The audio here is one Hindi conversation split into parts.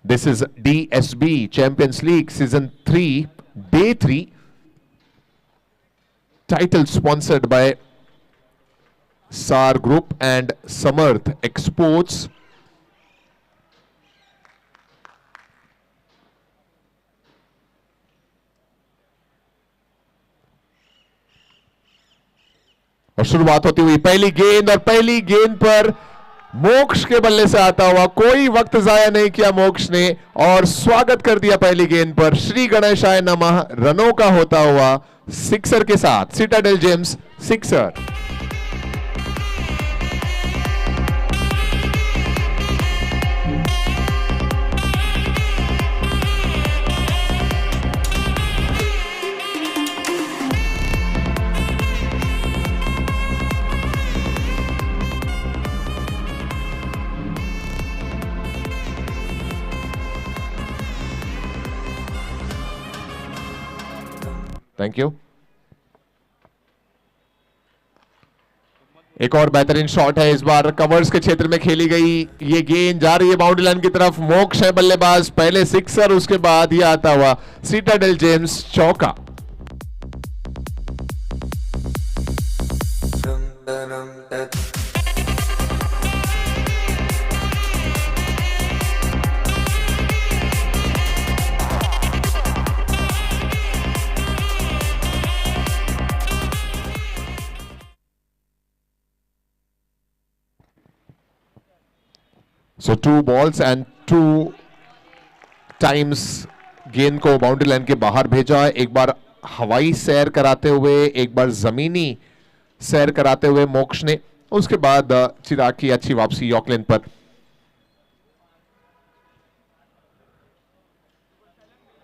This is DSB Champions League Season 3 Day 3. Title sponsored by SAR Group and Samarth Exports. और शुरुआत होती हुई पहली गेंद, और पहली गेंद पर मोक्ष के बल्ले से आता हुआ, कोई वक्त जाया नहीं किया मोक्ष ने और स्वागत कर दिया पहली गेंद पर। श्री गणेशाय नमः रनों का होता हुआ सिक्सर के साथ Citadel Gems sixer. Thank you. एक और बेहतरीन शॉट है, इस बार कवर्स के क्षेत्र में खेली गई ये गेंद जा रही है बाउंड्री लाइन की तरफ। मोक्ष है बल्लेबाज, पहले सिक्सर, उसके बाद ये आता हुआ सिटाडेल जेम्स चौका। So 2 balls and 2 times गेंद को बाउंड्री लाइन के बाहर भेजा। एक बार हवाई सैर कराते हुए, एक बार जमीनी सैर कराते हुए मोक्ष ने, उसके बाद चिराग की अच्छी वापसी यॉर्क पर।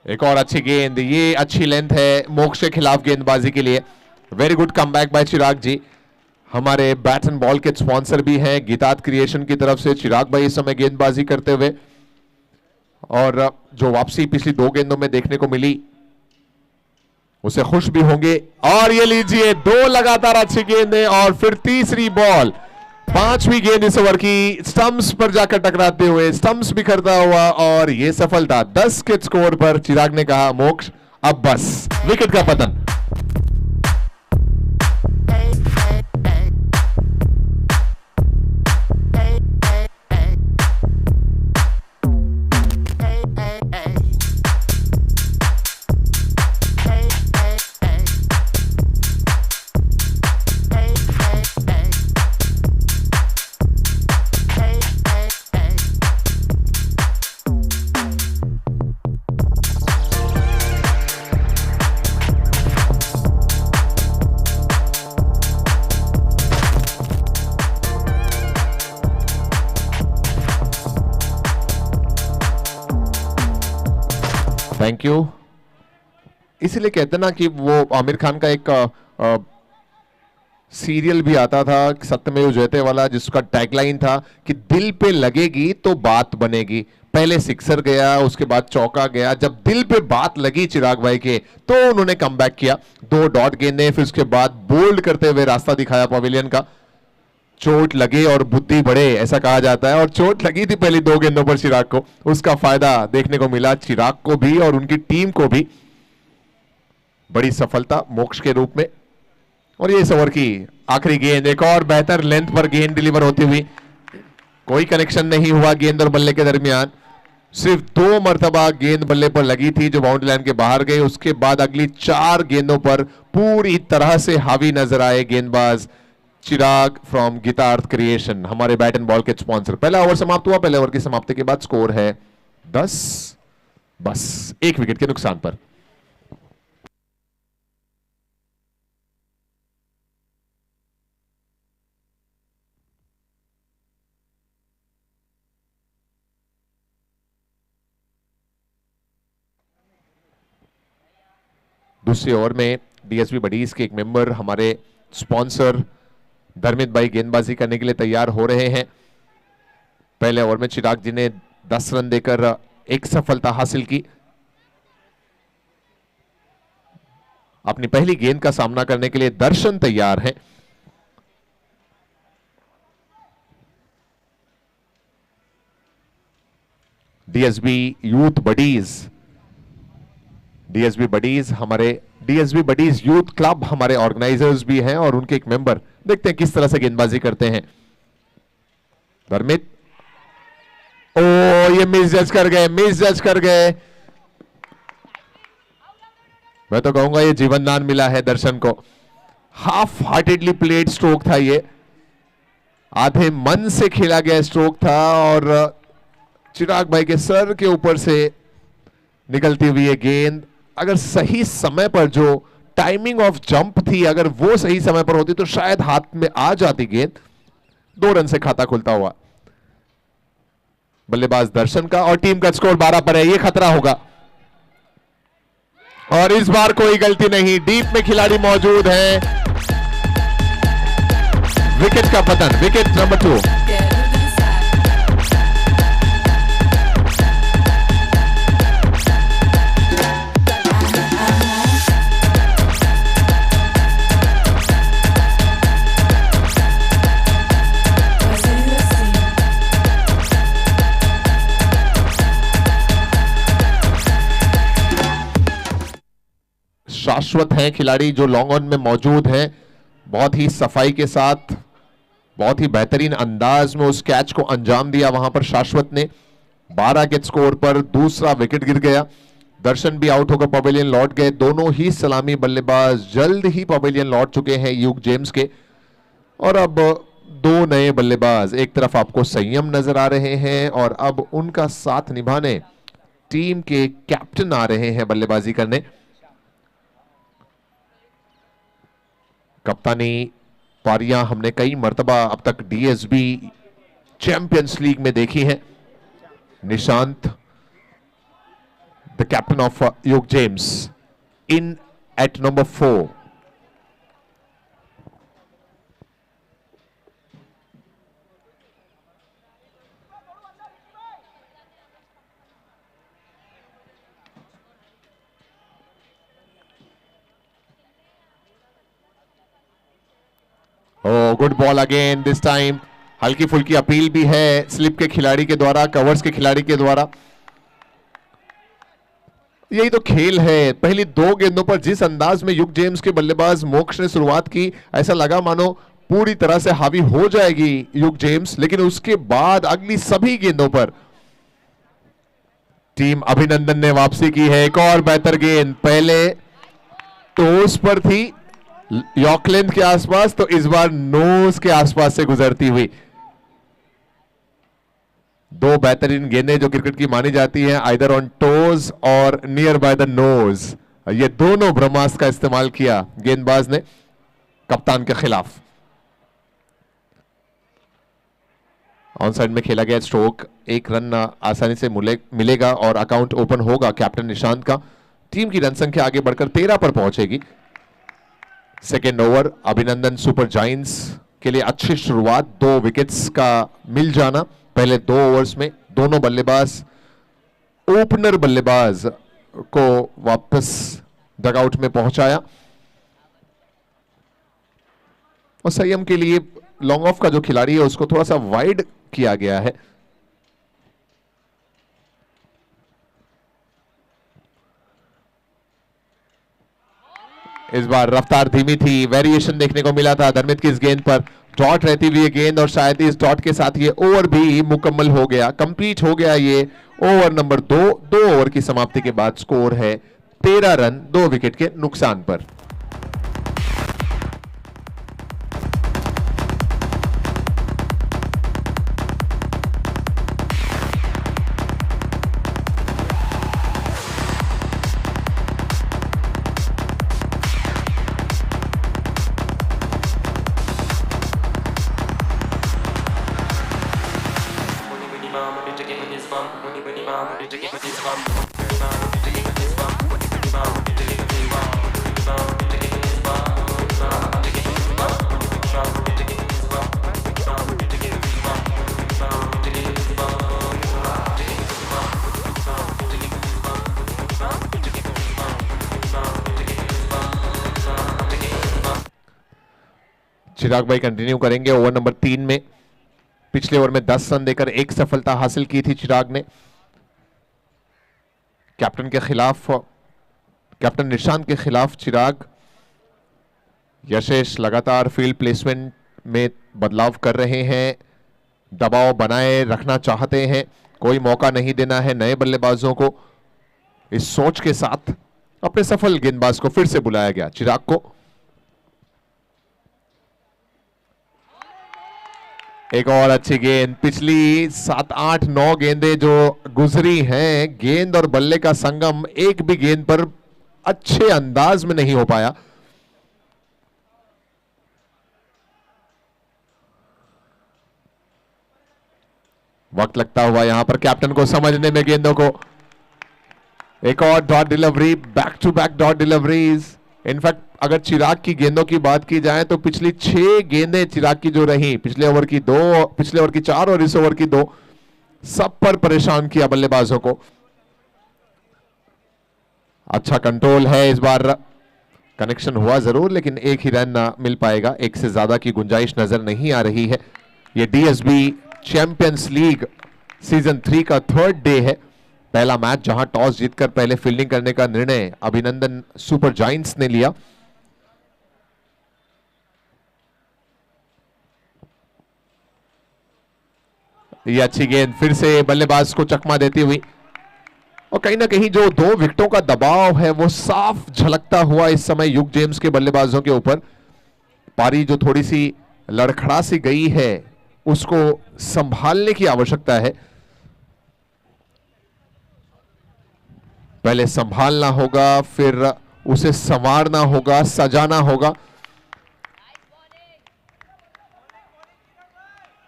एक और अच्छी गेंद, ये अच्छी लेंथ है मोक्ष के खिलाफ गेंदबाजी के लिए। वेरी गुड कमबैक बाय चिराग जी। हमारे बैट एंड बॉल के स्पॉन्सर भी हैं गीतात क्रिएशन की तरफ से चिराग भाई इस समय गेंदबाजी करते हुए, और जो वापसी पिछली 2 गेंदों में देखने को मिली उसे खुश भी होंगे। और ये लीजिए 2 लगातार अच्छी गेंदें, और फिर तीसरी बॉल, 5वीं गेंद इस ओवर की स्टंप्स पर जाकर टकराते हुए, स्टंप्स बिखरता हुआ, और ये सफलता 10 के स्कोर पर। चिराग ने कहा मोक्ष अब बस, विकेट का पतन। Thank you. इसलिए कहते ना कि वो आमिर खान का एक सीरियल भी आता था सत्यमेव जयते वाला, जिसका टैगलाइन था कि दिल पे लगेगी तो बात बनेगी। पहले सिक्सर गया, उसके बाद चौका गया। जब दिल पे बात लगी चिराग भाई के तो उन्होंने कमबैक किया। 2 डॉट गेंदें, फिर उसके बाद बोल्ड करते हुए रास्ता दिखाया पवेलियन का। चोट लगे और बुद्धि बढ़े ऐसा कहा जाता है, और चोट लगी थी पहली 2 गेंदों पर चिराग को, उसका फायदा देखने को मिला चिराग को भी और उनकी टीम को भी। बड़ी सफलता मोक्ष के रूप में। और ये इस ओवर की आखिरी गेंद, एक और बेहतर लेंथ पर गेंद डिलीवर होती हुई, कोई कनेक्शन नहीं हुआ गेंद और बल्ले के दरमियान। सिर्फ 2 मरतबा गेंद बल्ले पर लगी थी जो बाउंड्री लाइन के बाहर गई। उसके बाद अगली 4 गेंदों पर पूरी तरह से हावी नजर आए गेंदबाज चिराग फ्रॉम गीतार्थ क्रिएशन, हमारे बैट एंड बॉल के स्पॉन्सर। पहला ओवर समाप्त हुआ। पहले ओवर की समाप्ति के बाद स्कोर है 10, बस 1 विकेट के नुकसान पर। दूसरे ओवर में डीएसबी बडीज के एक मेंबर, हमारे स्पॉन्सर धर्मित भाई गेंदबाजी करने के लिए तैयार हो रहे हैं। पहले ओवर में चिराग जी ने 10 रन देकर एक सफलता हासिल की। अपनी पहली गेंद का सामना करने के लिए दर्शन तैयार हैं। DSB youth buddies, DSB buddies हमारे डीएसबी बडीज यूथ क्लब हमारे ऑर्गेनाइजर्स भी हैं और उनके एक मेंबर। देखते हैं किस तरह से गेंदबाजी करते हैं। धर्मित, ओ ये मिस जज कर गए, मिस जज कर गए। मैं तो कहूंगा ये जीवन दान मिला है दर्शन को। हाफ हार्टेडली प्लेड स्ट्रोक था ये, आधे मन से खेला गया स्ट्रोक था और चिराग भाई के सर के ऊपर से निकलती हुई ये गेंद, अगर सही समय पर जो टाइमिंग ऑफ जंप थी अगर वो सही समय पर होती तो शायद हाथ में आ जाती गेंद। 2 रन से खाता खुलता हुआ बल्लेबाज दर्शन का और टीम का स्कोर 12 पर है। ये खतरा होगा और इस बार कोई गलती नहीं, डीप में खिलाड़ी मौजूद हैं। विकेट का पतन, विकेट नंबर 2। शाश्वत हैं खिलाड़ी जो लॉन्ग ऑन में मौजूद हैं, बहुत ही सफाई के साथ बहुत ही बेहतरीन अंदाज में उस कैच को अंजाम दिया वहां पर शाश्वत ने। 12 के स्कोर पर दूसरा विकेट गिर गया। दर्शन भी आउट होकर पवेलियन लौट गए। दोनों ही सलामी बल्लेबाज जल्द ही पवेलियन लौट चुके हैं यूक जेम्स के। और अब 2 नए बल्लेबाज, एक तरफ आपको संयम नजर आ रहे हैं और अब उनका साथ निभाने टीम के कैप्टन आ रहे हैं बल्लेबाजी करने। कप्तानी पारियां हमने कई मर्तबा अब तक डीएसबी चैंपियंस लीग में देखी हैं। Nishant, the captain of Yug Gems, in at number 4। Good ball again this time. हल्की फुल्की अपील भी है स्लिप के खिलाड़ी के द्वारा, कवर्स के खिलाड़ी के द्वारा। यही तो खेल है। पहली 2 गेंदों पर जिस अंदाज में यूक जेम्स के बल्लेबाज मोक्ष ने शुरुआत की, ऐसा लगा मानो पूरी तरह से हावी हो जाएगी यूक जेम्स, लेकिन उसके बाद अगली सभी गेंदों पर टीम अभिनंदन ने वापसी की है। एक और बेहतर गेंद, पहले टोस पर थी यॉर्क लेंथ के आसपास, तो इस बार नोज के आसपास से गुजरती हुई। 2 बेहतरीन गेंदें जो क्रिकेट की मानी जाती हैं, आइदर ऑन टोज और नियर बाय द नोज। ये दोनों ब्रह्मास्त्र का इस्तेमाल किया गेंदबाज ने कप्तान के खिलाफ। ऑन साइड में खेला गया स्ट्रोक, 1 रन आसानी से मिलेगा और अकाउंट ओपन होगा कैप्टन निशांत का। टीम की रन संख्या आगे बढ़कर 13 पर पहुंचेगी। सेकेंड ओवर, अभिनंदन सुपर जायंट्स के लिए अच्छी शुरुआत, 2 विकेट्स का मिल जाना पहले 2 ओवर्स में। दोनों बल्लेबाज, ओपनर बल्लेबाज को वापस डगआउट में पहुंचाया और संयम के लिए लॉन्ग ऑफ का जो खिलाड़ी है उसको थोड़ा सा वाइड किया गया है। इस बार रफ्तार धीमी थी, वेरिएशन देखने को मिला था धर्मित की इस गेंद पर। डॉट रहती हुई गेंद और शायद इस डॉट के साथ ये ओवर भी मुकम्मल हो गया, कंप्लीट हो गया ये ओवर नंबर 2। 2 ओवर की समाप्ति के बाद स्कोर है 13 रन 2 विकेट के नुकसान पर। चिराग भाई कंटिन्यू करेंगे ओवर नंबर 3 में। पिछले ओवर में 10 रन देकर 1 सफलता हासिल की थी चिराग ने। कैप्टन के खिलाफ, कैप्टन निशांत के खिलाफ चिराग। यशेश लगातार फील्ड प्लेसमेंट में बदलाव कर रहे हैं, दबाव बनाए रखना चाहते हैं, कोई मौका नहीं देना है नए बल्लेबाजों को। इस सोच के साथ अपने सफल गेंदबाज को फिर से बुलाया गया, चिराग को। एक और अच्छी गेंद, पिछली 7, 8, 9 गेंदें जो गुजरी हैं, गेंद और बल्ले का संगम एक भी गेंद पर अच्छे अंदाज में नहीं हो पाया। वक्त लगता हुआ यहां पर कैप्टन को समझने में गेंदों को। एक और dot delivery, back to back dot deliveries. In fact अगर चिराग की गेंदों की बात की जाए तो पिछली 6 गेंदें चिराग की जो रही, पिछले ओवर की 2, पिछले ओवर की 4 और इस ओवर की 2, सब पर परेशान किया बल्लेबाजों को। अच्छा कंट्रोल है इस बार, कनेक्शन हुआ जरूर लेकिन एक ही रन मिल पाएगा, एक से ज्यादा की गुंजाइश नजर नहीं आ रही है। यह डीएसबी चैंपियंस लीग सीजन 3 का 3rd डे है, पहला मैच जहां टॉस जीतकर पहले फील्डिंग करने का निर्णय अभिनंदन सुपर जायंट्स ने लिया। यह अच्छी गेंद फिर से बल्लेबाज को चकमा देती हुई, और कहीं ना कहीं जो 2 विकेटों का दबाव है वो साफ झलकता हुआ इस समय ह्यूग जेम्स के बल्लेबाजों के ऊपर। पारी जो थोड़ी सी लड़खड़ा सी गई है उसको संभालने की आवश्यकता है, पहले संभालना होगा, फिर उसे संवारना होगा, सजाना होगा।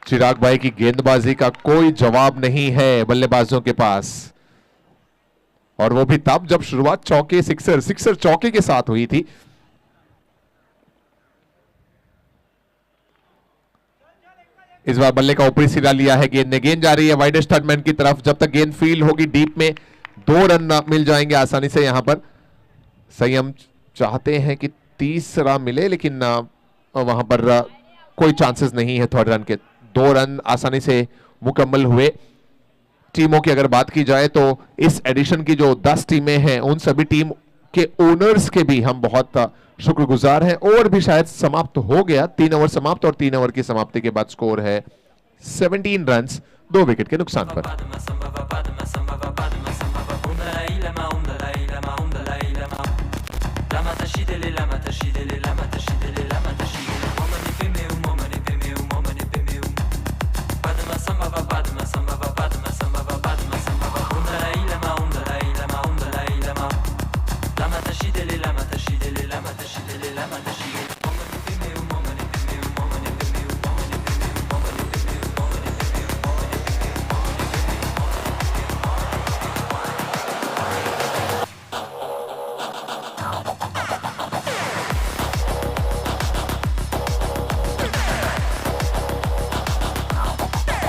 चिराग भाई की गेंदबाजी का कोई जवाब नहीं है बल्लेबाजों के पास, और वो भी तब जब शुरुआत चौके सिक्सर चौके के साथ हुई थी। इस बार बल्ले का ऊपरी सिरा लिया है गेंद ने, गेंद जा रही है वाइडेस्ट थर्ड मैन की तरफ। जब तक गेंद फील्ड होगी डीप में 2 रन मिल जाएंगे आसानी से। यहां पर संयम चाहते हैं कि तीसरा मिले, लेकिन वहां पर कोई चांसेस नहीं है 3rd रन के। 2 रन आसानी से मुकम्मल हुए। टीमों की अगर बात की जाए तो इस एडिशन की जो 10 टीमें हैं उन सभी टीम के ओनर्स के भी हम बहुत शुक्रगुजार हैं। ओवर भी शायद समाप्त हो गया, 3 ओवर समाप्त, और 3 ओवर की समाप्ति के बाद स्कोर है 17 रन 2 विकेट के नुकसान पर।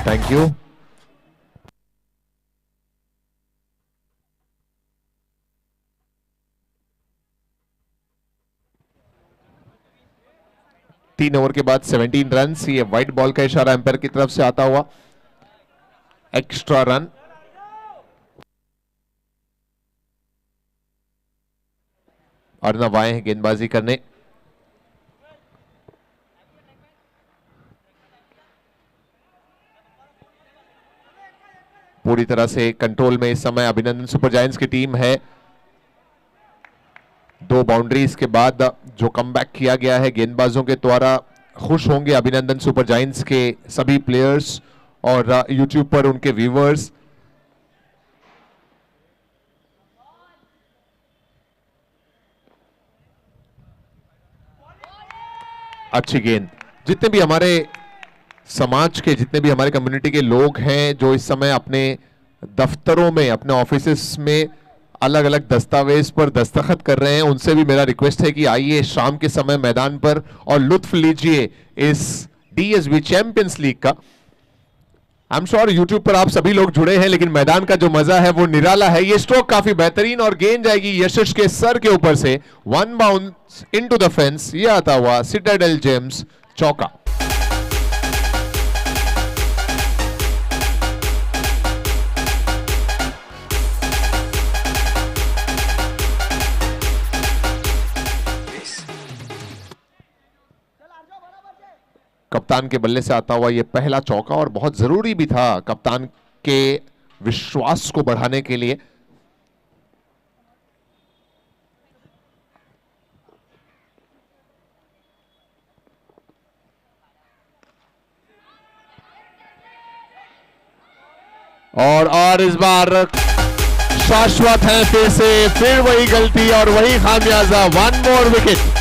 Thank you. तीन ओवर के बाद 17 रन, ये व्हाइट बॉल का इशारा एम्पायर की तरफ से आता हुआ एक्स्ट्रा रन। अर्नब आए हैं गेंदबाजी करने। पूरी तरह से कंट्रोल में इस समय अभिनंदन सुपर जायंट्स की टीम है। 2 बाउंड्रीज के बाद जो कमबैक किया गया है गेंदबाजों के द्वारा, खुश होंगे अभिनंदन सुपर जायंट्स के सभी प्लेयर्स और यूट्यूब पर उनके व्यूअर्स। अच्छी गेंद। जितने भी हमारे समाज के, जितने भी हमारे कम्युनिटी के लोग हैं जो इस समय अपने दफ्तरों में, अपने ऑफिसेस में अलग अलग दस्तावेज पर दस्तखत कर रहे हैं, उनसे भी मेरा रिक्वेस्ट है कि आइए शाम के समय मैदान पर और लुत्फ लीजिए इस डीएसबी चैंपियंस लीग का। आई एम श्योर यूट्यूब पर आप सभी लोग जुड़े हैं, लेकिन मैदान का जो मजा है वो निराला है। ये स्ट्रोक काफी बेहतरीन, और गेंद जाएगी यशस के सर के ऊपर से, 1 बाउंस इनटू द फेंस। ये आता हुआ सिटाडेल जेम्स चौका। कप्तान के बल्ले से आता हुआ ये पहला चौका, और बहुत जरूरी भी था कप्तान के विश्वास को बढ़ाने के लिए। और इस बार शाश्वत है फिर वही गलती और वही खामियाजा। 1 more विकेट।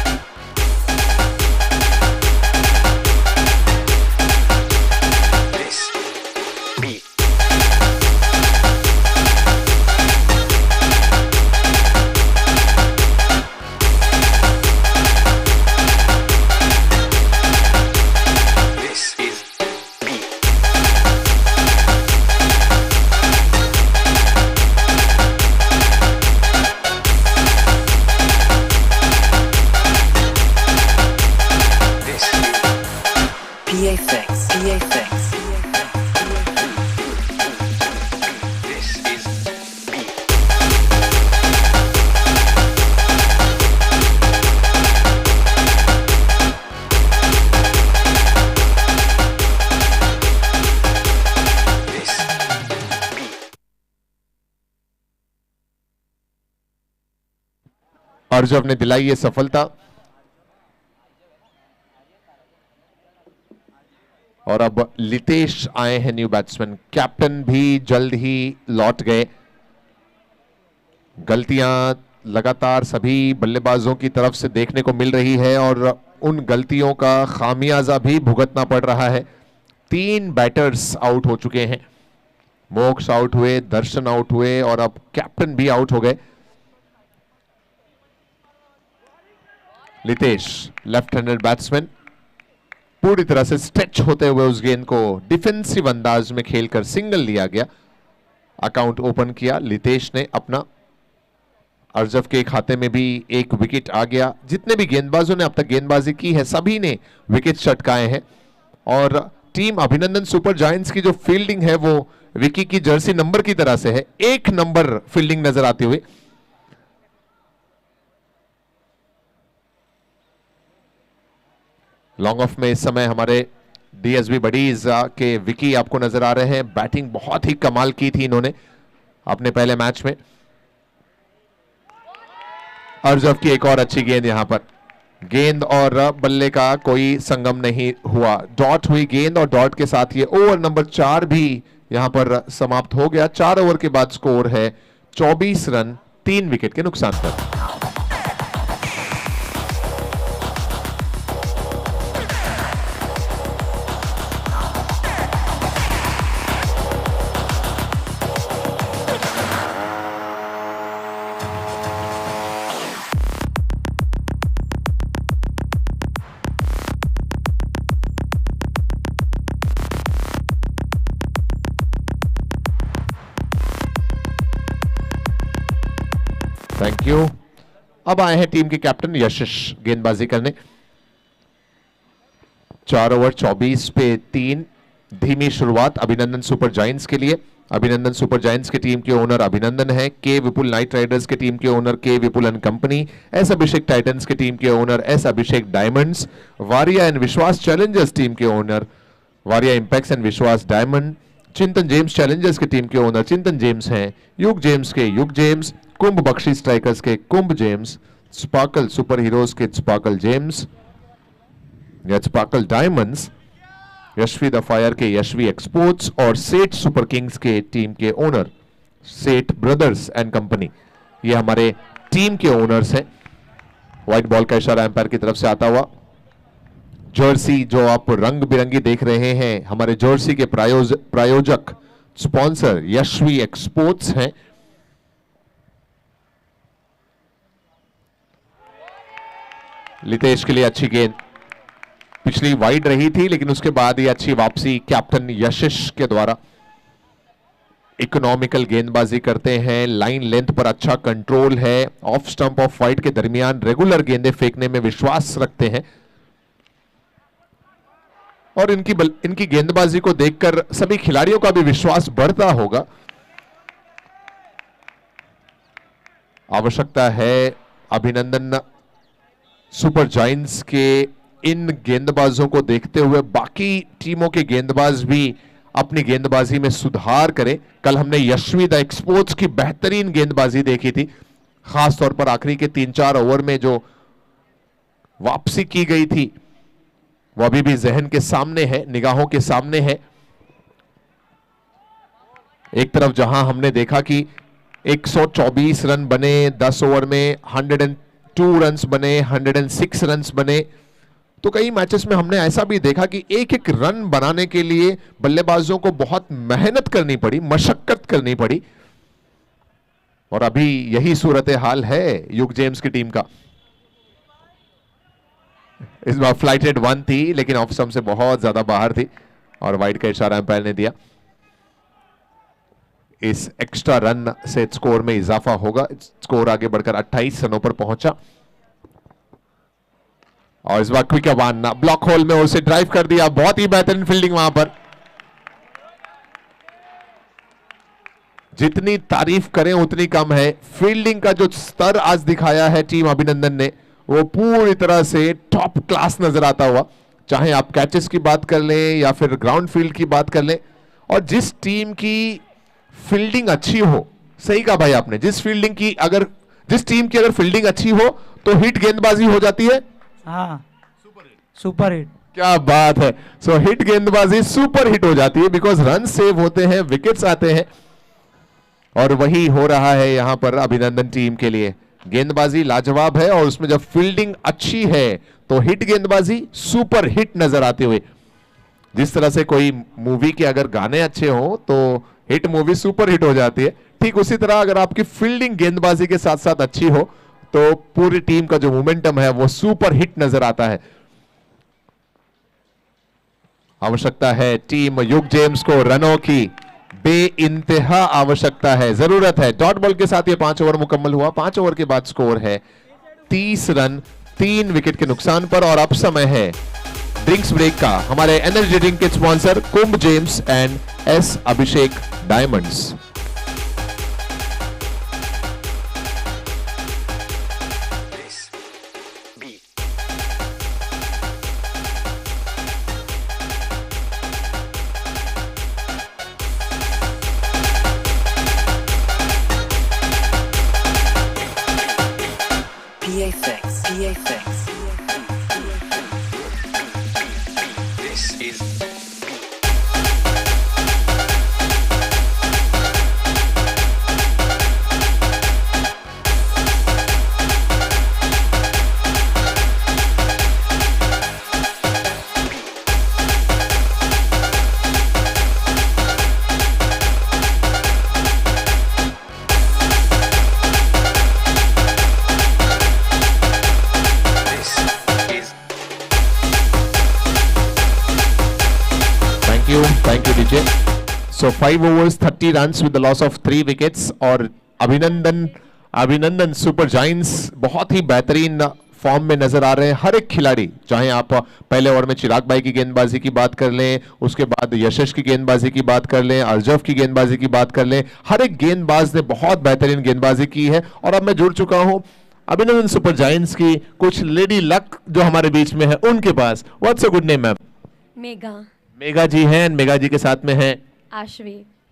अर्जव ने दिलाई ये सफलता, और अब लितेश आए हैं न्यू बैट्समैन। कैप्टन भी जल्द ही लौट गए। गलतियां लगातार सभी बल्लेबाजों की तरफ से देखने को मिल रही है और उन गलतियों का खामियाजा भी भुगतना पड़ रहा है। 3 बैटर्स आउट हो चुके हैं। मोक्ष आउट हुए, दर्शन आउट हुए और अब कैप्टन भी आउट हो गए। लितेश लेफ्ट हैंडेड बैट्समैन पूरी तरह से स्ट्रेच होते हुए उस गेंद को डिफेंसिव अंदाज में खेलकर सिंगल लिया गया। अकाउंट ओपन किया लितेश ने अपना। अर्जव के खाते में भी 1 विकेट आ गया। जितने भी गेंदबाजों ने अब तक गेंदबाजी की है सभी ने विकेट चटकाए हैं। और टीम अभिनंदन सुपर जायंट्स की जो फील्डिंग है वो विकी की जर्सी नंबर की तरह से है। 1 नंबर फील्डिंग नजर आती हुई। लॉन्ग ऑफ में इस समय हमारे डीएसबी बडीज के विकी आपको नजर आ रहे हैं। बैटिंग बहुत ही कमाल की थी इन्होंने अपने पहले मैच में। अर्जव की एक और अच्छी गेंद, यहां पर गेंद और बल्ले का कोई संगम नहीं हुआ। डॉट हुई गेंद और डॉट के साथ ये ओवर नंबर 4 भी यहां पर समाप्त हो गया। 4 ओवर के बाद स्कोर है 24 रन 3 विकेट के नुकसान पर। Thank you. अब आए हैं टीम के कैप्टन यशिश गेंदबाजी करने। 4 ओवर 24 पे 3। धीमी शुरुआत अभिनंदन सुपर जायंट्स के लिए। अभिनंदन सुपर जायंट्स की टीम के ओनर अभिनंदन है। के विपुल नाइट राइडर्स की टीम के owner K Vipul and company. S Abhishek Titans की टीम के owner S Abhishek Diamonds. Variya and Vishwas Challengers team के owner Variya Impacts and Vishwas Diamond. Chintan Gems Challengers की टीम के ओनर चिंतन जेम्स हैं। युग जेम्स के युग जेम्स। कुंभ बख्शी स्ट्राइकर्स के कुंभ जेम्स। स्पार्कल सुपर हीरोज के स्पार्कल जेम्स या sparkle diamonds. Yashvi the fire के यशवी एक्सपोर्ट्स और सेठ सुपर किंग्स के टीम के ओनर सेठ ब्रदर्स एंड कंपनी। ये हमारे टीम के ओनर्स हैं। व्हाइट बॉल का इशारा एम्पायर की तरफ से आता हुआ। जर्सी जो आप रंग बिरंगी देख रहे हैं, हमारे जर्सी के प्रायोजक स्पॉन्सर यशवी एक्सपोर्ट्स हैं। लितेश के लिए अच्छी गेंद, पिछली वाइड रही थी लेकिन उसके बाद ये अच्छी वापसी कैप्टन यशिश के द्वारा। इकोनॉमिकल गेंदबाजी करते हैं, लाइन लेंथ पर अच्छा कंट्रोल है, ऑफ स्टंप ऑफ वाइड के दरमियान रेगुलर गेंदें फेंकने में विश्वास रखते हैं और इनकी गेंदबाजी को देखकर सभी खिलाड़ियों का भी विश्वास बढ़ता होगा। आवश्यकता है अभिनंदन सुपर जायंट्स के इन गेंदबाजों को देखते हुए बाकी टीमों के गेंदबाज भी अपनी गेंदबाजी में सुधार करें। कल हमने यशवी द एक्सपोर्ट्स की बेहतरीन गेंदबाजी देखी थी, खास तौर पर आखिरी के 3-4 ओवर में जो वापसी की गई थी वो अभी भी जहन के सामने है, निगाहों के सामने है। एक तरफ जहां हमने देखा कि 124 रन बने 10 ओवर में, 102 रन्स बने, 106 रन्स बने, तो कई मैचेस में हमने ऐसा भी देखा कि एक एक रन बनाने के लिए बल्लेबाजों को बहुत मेहनत करनी पड़ी, मशक्कत करनी पड़ी, और अभी यही सूरत हाल है युग जेम्स की टीम का। इस बार फ्लाइटेड 1 थी लेकिन ऑफ स्टंप से बहुत ज्यादा बाहर थी और वाइड का इशारा अंपायर ने दिया। इस एक्स्ट्रा रन से स्कोर में इजाफा होगा, स्कोर आगे बढ़कर 28 रनों पर पहुंचा। और इस बार क्विक वन ब्लॉक होल में उसे ड्राइव कर दिया, बहुत ही बेहतरीन फील्डिंग वहां पर। जितनी तारीफ करें उतनी कम है, फील्डिंग का जो स्तर आज दिखाया है टीम अभिनंदन ने वो पूरी तरह से टॉप क्लास नजर आता हुआ, चाहे आप कैचेस की बात कर लें या फिर ग्राउंड फील्ड की बात कर लें। और जिस टीम की फील्डिंग अच्छी हो, सही कहा भाई आपने, जिस टीम की अगर फील्डिंग अच्छी हो तो हिट गेंदबाजी हो जाती है। हाँ, सुपर हिट। क्या बात है। सो हिट गेंदबाजी सुपर हिट हो जाती है बिकॉज रन सेव होते हैं, विकेट्स आते हैं, और वही हो रहा है यहां पर अभिनंदन टीम के लिए। गेंदबाजी लाजवाब है और उसमें जब फील्डिंग अच्छी है तो हिट गेंदबाजी सुपर हिट नजर आते हुए। जिस तरह से कोई मूवी के अगर गाने अच्छे हो तो हिट मूवी सुपर हिट हो जाती है, ठीक उसी तरह अगर आपकी फील्डिंग गेंदबाजी के साथ साथ अच्छी हो तो पूरी टीम का जो मोमेंटम है वो सुपर हिट नजर आता है। आवश्यकता है टीम युग जेम्स को रनों की बेइंतहा आवश्यकता है, जरूरत है। डॉट बॉल के साथ ये 5 ओवर मुकम्मल हुआ। 5 ओवर के बाद स्कोर है 30 रन 3 विकेट के नुकसान पर। और अब समय है ड्रिंक्स ब्रेक का। हमारे एनर्जी ड्रिंक के sponsor Kumbh Gems and S Abhishek diamonds. Thank you DJ. So 5 overs 30 runs with the loss of 3 wickets। और अभिनंदन सुपर जायंट्स बहुत ही बेहतरीन फॉर्म में नजर आ रहे हैं। हर एक खिलाड़ी, चाहे आप पहले ओवर में चिराग भाई की गेंदबाजी की बात कर लें, उसके बाद यशस की गेंदबाजी की बात कर लें, अर्जफ की गेंदबाजी की बात कर लें, हर एक गेंदबाज ने बहुत बेहतरीन गेंदबाजी की है। और अब मैं जुड़ चुका हूं अभिनंदन सुपर जायंट्स की कुछ लेडी लक जो हमारे बीच में है उनके पास। What's a good name ma'am? Megha ji हैं, मेगा जी के साथ में हैं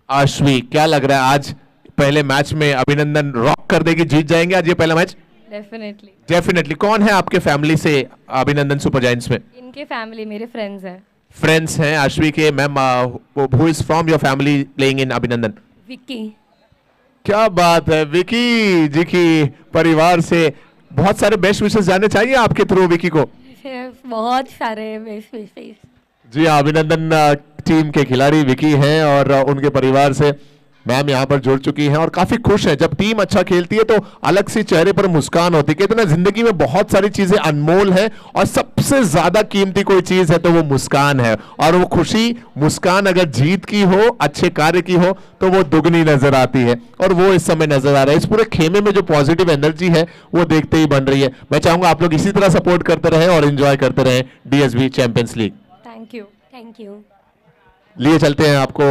आश्वी। क्या लग रहा है आज पहले मैच में अभिनंदन रॉक कर देगी, जीत जाएंगे आज ये पहला मैच? डेफिनेटली। कौन है आपके फैमिली से अभिनंदन सुपर जायंट्स में? इनके फैमिली मेरे फ्रेंड्स हैं आश्वी के। Ma'am who is from your family playing in अभिनंदन? विक्की। क्या बात है, विकी जी की परिवार से बहुत सारे बेस्ट विशेस जाने चाहिए आपके थ्रू विकी को। बहुत सारे बेस्ट विशेस। जी हाँ, अभिनंदन टीम के खिलाड़ी विकी हैं और उनके परिवार से मैम यहाँ पर जुड़ चुकी हैं और काफी खुश हैं। जब टीम अच्छा खेलती है तो अलग सी चेहरे पर मुस्कान होती है। कहते हैं जिंदगी में बहुत सारी चीजें अनमोल है और सबसे ज्यादा कीमती कोई चीज है तो वो मुस्कान है। और वो खुशी मुस्कान अगर जीत की हो, अच्छे कार्य की हो तो वो दुगनी नजर आती है और वो इस समय नजर आ रहा है। इस पूरे खेमे में जो पॉजिटिव एनर्जी है वो देखते ही बन रही है। मैं चाहूंगा आप लोग इसी तरह सपोर्ट करते रहे और एंजॉय करते रहे DSB Champions league. Thank you. लिए चलते हैं आपको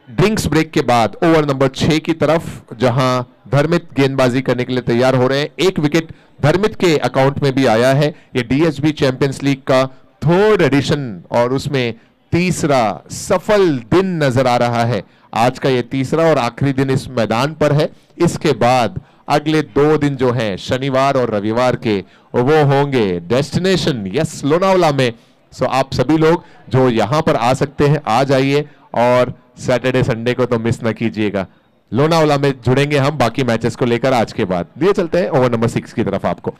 ड्रिंक्स ब्रेक के बाद ओवर नंबर 6 की तरफ, जहां धर्मित गेंदबाजी करने के लिए तैयार हो रहे हैं। 1 विकेट धर्मित के अकाउंट में भी आया है। ये DSB चैंपियंस लीग का थर्ड एडिशन और उसमें तीसरा सफल दिन नजर आ रहा है। आज का ये तीसरा और आखिरी दिन इस मैदान पर है। इसके बाद अगले 2 दिन जो हैं शनिवार और रविवार के, वो होंगे डेस्टिनेशन यस लोनावला में। सो आप सभी लोग जो यहां पर आ सकते हैं आ जाइए और सैटरडे संडे को तो मिस ना कीजिएगा। लोनावला में जुड़ेंगे हम बाकी मैचेस को लेकर आज के बाद। लिए चलते हैं ओवर नंबर 6 की तरफ। आपको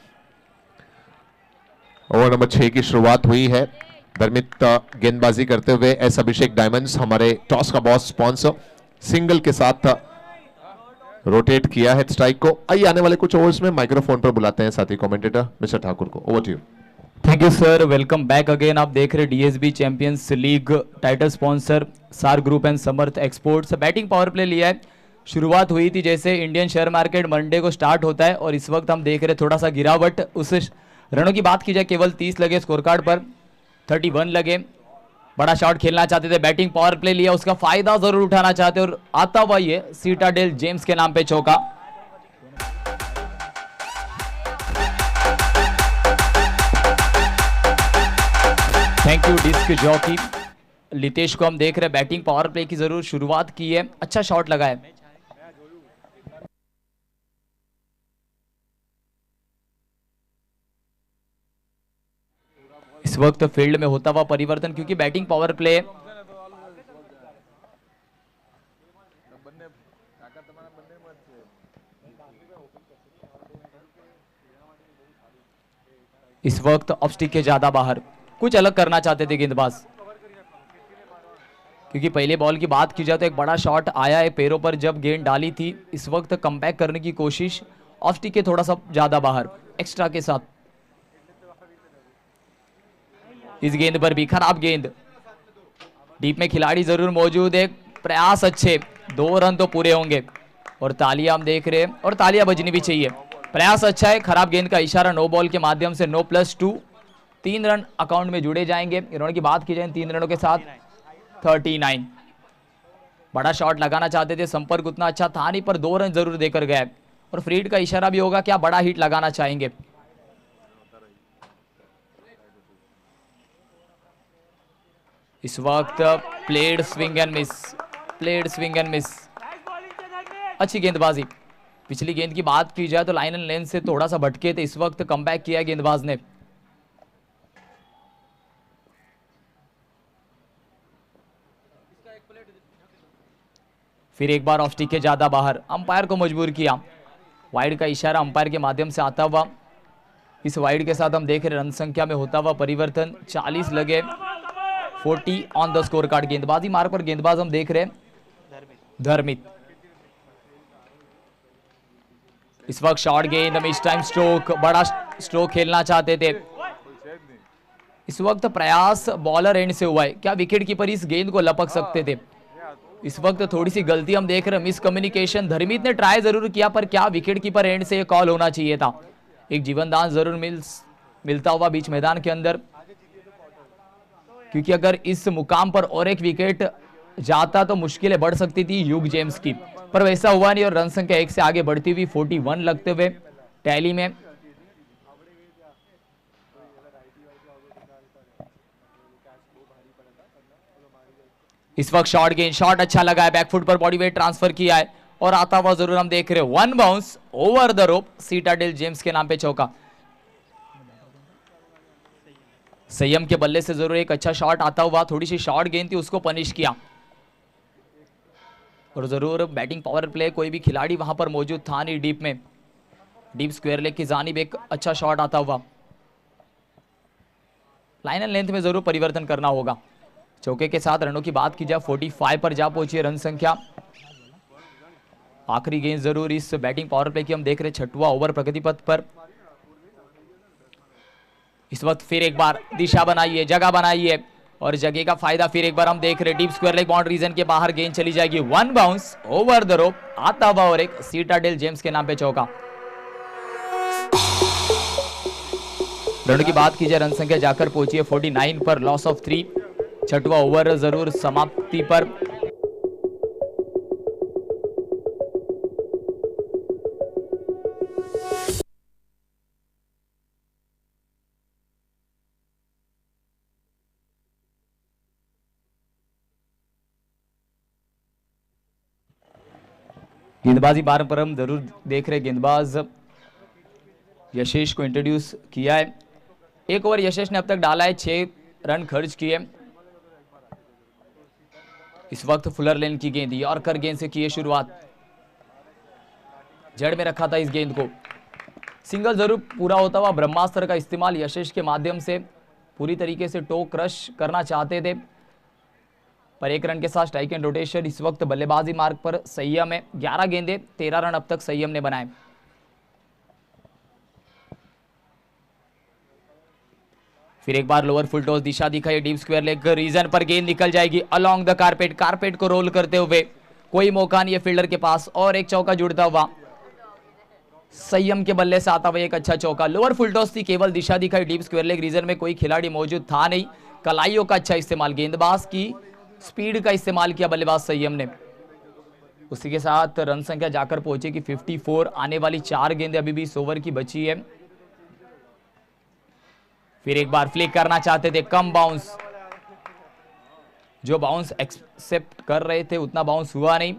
ओवर नंबर 6 की शुरुआत हुई है। धर्मित गेंदबाजी करते हुए एस अभिषेक डायमंड्स हमारे टॉस का बॉस स्पॉन्सर सिंगल के साथ रोटेट किया है स्ट्राइक को। आइए आने वाले कुछ ओवर्स में माइक्रोफोन पर बुलाते हैं साथी कमेंटेटर मिस्टर ठाकुर को। Over to you. Thank you sir, welcome back again. आप देख रहे DSB Champions League, title sponsor Saar group and Samarth exports. Batting power play लिया है। शुरुआत हुई थी जैसे इंडियन शेयर मार्केट मंडे को स्टार्ट होता है और इस वक्त हम देख रहे थोड़ा सा गिरावट। उस रनों की बात की जाए केवल 30 लगे स्कोर कार्ड पर, 31 लगे। बड़ा शॉट खेलना चाहते थे, बैटिंग पावर प्ले लिया, उसका फायदा जरूर उठाना चाहते और आता हुआ ये सीटाडेल जेम्स के नाम पे चौका। Thank you disc jockey Litesh को। हम देख रहे बैटिंग पावर प्ले की जरूर शुरुआत की है, अच्छा शॉट लगा है। इस वक्त फील्ड में होता हुआ परिवर्तन, क्योंकि बैटिंग पावर प्ले इस वक्त ऑफ स्टिक के ज्यादा बाहर, कुछ अलग करना चाहते थे गेंदबाज। क्योंकि पहले बॉल की बात की जाए तो एक बड़ा शॉट आया है पैरों पर जब गेंद डाली थी। इस वक्त कमबैक करने की कोशिश, ऑफ स्टिक के थोड़ा सा ज्यादा बाहर एक्स्ट्रा के साथ। इस गेंद पर भी खराब गेंद, डीप में खिलाड़ी जरूर मौजूद है, प्रयास अच्छे, 2 रन तो पूरे होंगे और तालियां हम देख रहे हैं और तालियां बजनी भी चाहिए। प्रयास अच्छा है, खराब गेंद का इशारा, नो बॉल के माध्यम से 9+2, 3 रन अकाउंट में जुड़े जाएंगे। रनों की बात की जाए 3 रनों के साथ 39। बड़ा शॉट लगाना चाहते थे, संपर्क उतना अच्छा था नहीं पर 2 रन जरूर देकर गए और फ्रीड का इशारा भी होगा, क्या बड़ा हिट लगाना चाहेंगे। इस वक्त played swing and miss, played swing and miss, अच्छी गेंदबाजी। पिछली गेंद की बात की जाए तो लाइन एंड लेंथ से थोड़ा सा भटके थे, इस वक्त कमबैक किया गेंदबाज ने। फिर एक बार ऑफ स्टिक के ज्यादा बाहर, अंपायर को मजबूर किया। वाइड का इशारा अंपायर के माध्यम से आता हुआ। इस वाइड के साथ हम देख रहे रन संख्या में होता हुआ परिवर्तन, 40 लगे, 40 ऑन द स्कोर कार्ड। गेंदबाजी मार्ग पर गेंदबाज हम देख रहे हैं धर्मित। इस वक्त शॉर्ट गेंद, मिस टाइम स्ट्रोक, बड़ा स्ट्रोक खेलना चाहते थे। इस वक्त प्रयास बॉलर एंड से हुआ है, क्या विकेट कीपर इस गेंद को लपक सकते थे। इस वक्त थोड़ी सी गलती हम देख रहे हैं, मिस कम्युनिकेशन। धर्मित ने ट्राई जरूर किया पर क्या विकेट कीपर एंड से कॉल होना चाहिए था। एक जीवनदान जरूर मिलता हुआ बीच मैदान के अंदर, क्योंकि अगर इस मुकाम पर और एक विकेट जाता तो मुश्किलें बढ़ सकती थी ह्यूग जेम्स की, पर वैसा हुआ नहीं और रन संख्या 1 से आगे बढ़ती हुई 41 लगते हुए टैली में। इस वक्त शॉर्ट गेंद, शॉट अच्छा लगा है, बैकफुट पर बॉडी वेट ट्रांसफर किया है और आता हुआ जरूर हम देख रहे हैं 1 bounce over the rope, citadel James के नाम पे चौका। संयम के बल्ले से जरूर एक अच्छा शॉट आता हुआ, थोड़ी सी शॉर्ट गेंद थी उसको पनिश किया और जरूर बैटिंग पावर प्ले, कोई भी खिलाड़ी वहां पर मौजूद था नहीं डीप में। डीप स्क्वायर लेग की जानिब एक अच्छा शॉट आता हुआ। लाइन एंड लेंथ में जरूर परिवर्तन करना होगा। चौके के साथ रनों की बात की जाए 45 पर जा पहुंची है रन संख्या। आखिरी गेंद जरूर इस बैटिंग पावर प्ले की हम देख रहे 6वां ओवर प्रगति पथ पर। इस वक्त फिर एक बार दिशा बनाइए, जगह बनाइए और जगह का फायदा फिर एक बार हम देख रहे, deep square leg boundary region के बाहर गेंद चली जाएगी, 1 बाउंस ओवर द रोप, आता हुआ और एक सीटाडेल जेम्स के नाम पे चौका। रनों की बात की जाए रन संख्या जाकर पहुंची है 49 पर, लॉस ऑफ 3, 6वां ओवर जरूर समाप्ति पर। गेंदबाजी बार पर हम जरूर देख रहे गेंदबाज यशेश को इंट्रोड्यूस किया है। एक ओवर यशेश ने अब तक डाला है, 6 रन खर्च किए। इस वक्त फुलर लेन की गेंद, यॉर्कर गेंद से की है शुरुआत, जड़ में रखा था इस गेंद को। सिंगल जरूर पूरा होता हुआ ब्रह्मास्त्र का इस्तेमाल यशेश के माध्यम से पूरी तरीके से टो क्रश करना चाहते थे, पर 1 रन के साथ स्ट्राइक एंड रोटेशन। इस वक्त बल्लेबाजी मार्ग पर संयम है, 11 गेंदे 13 रन अब तक संयम ने बनाए। फिर एक बार लोअर फुल टॉस दिशा दिखाई, डीप स्क्वायर लेग रीजन पर गेंद निकल जाएगी अलोंग द कारपेट, कारपेट को रोल करते हुए, कोई मौका नहीं है फील्डर के पास, और एक चौका जुड़ता हुआ संयम के बल्ले से आता हुआ एक अच्छा चौका। लोअर फुल टॉस थी, केवल दिशा दिखाई, डीप स्क्वायर लेग रीजन में कोई खिलाड़ी मौजूद था नहीं। कलाइयों का अच्छा इस्तेमाल, गेंदबाज की स्पीड का इस्तेमाल किया बल्लेबाज संयम ने। उसी के साथ रन संख्या जाकर पहुंचेगी 54। आने वाली 4 गेंदें अभी भी इस ओवर की बची है। फिर एक बार फ्लिक करना चाहते थे, कम बाउंस, जो बाउंस एक्सेप्ट कर रहे थे उतना बाउंस हुआ नहीं,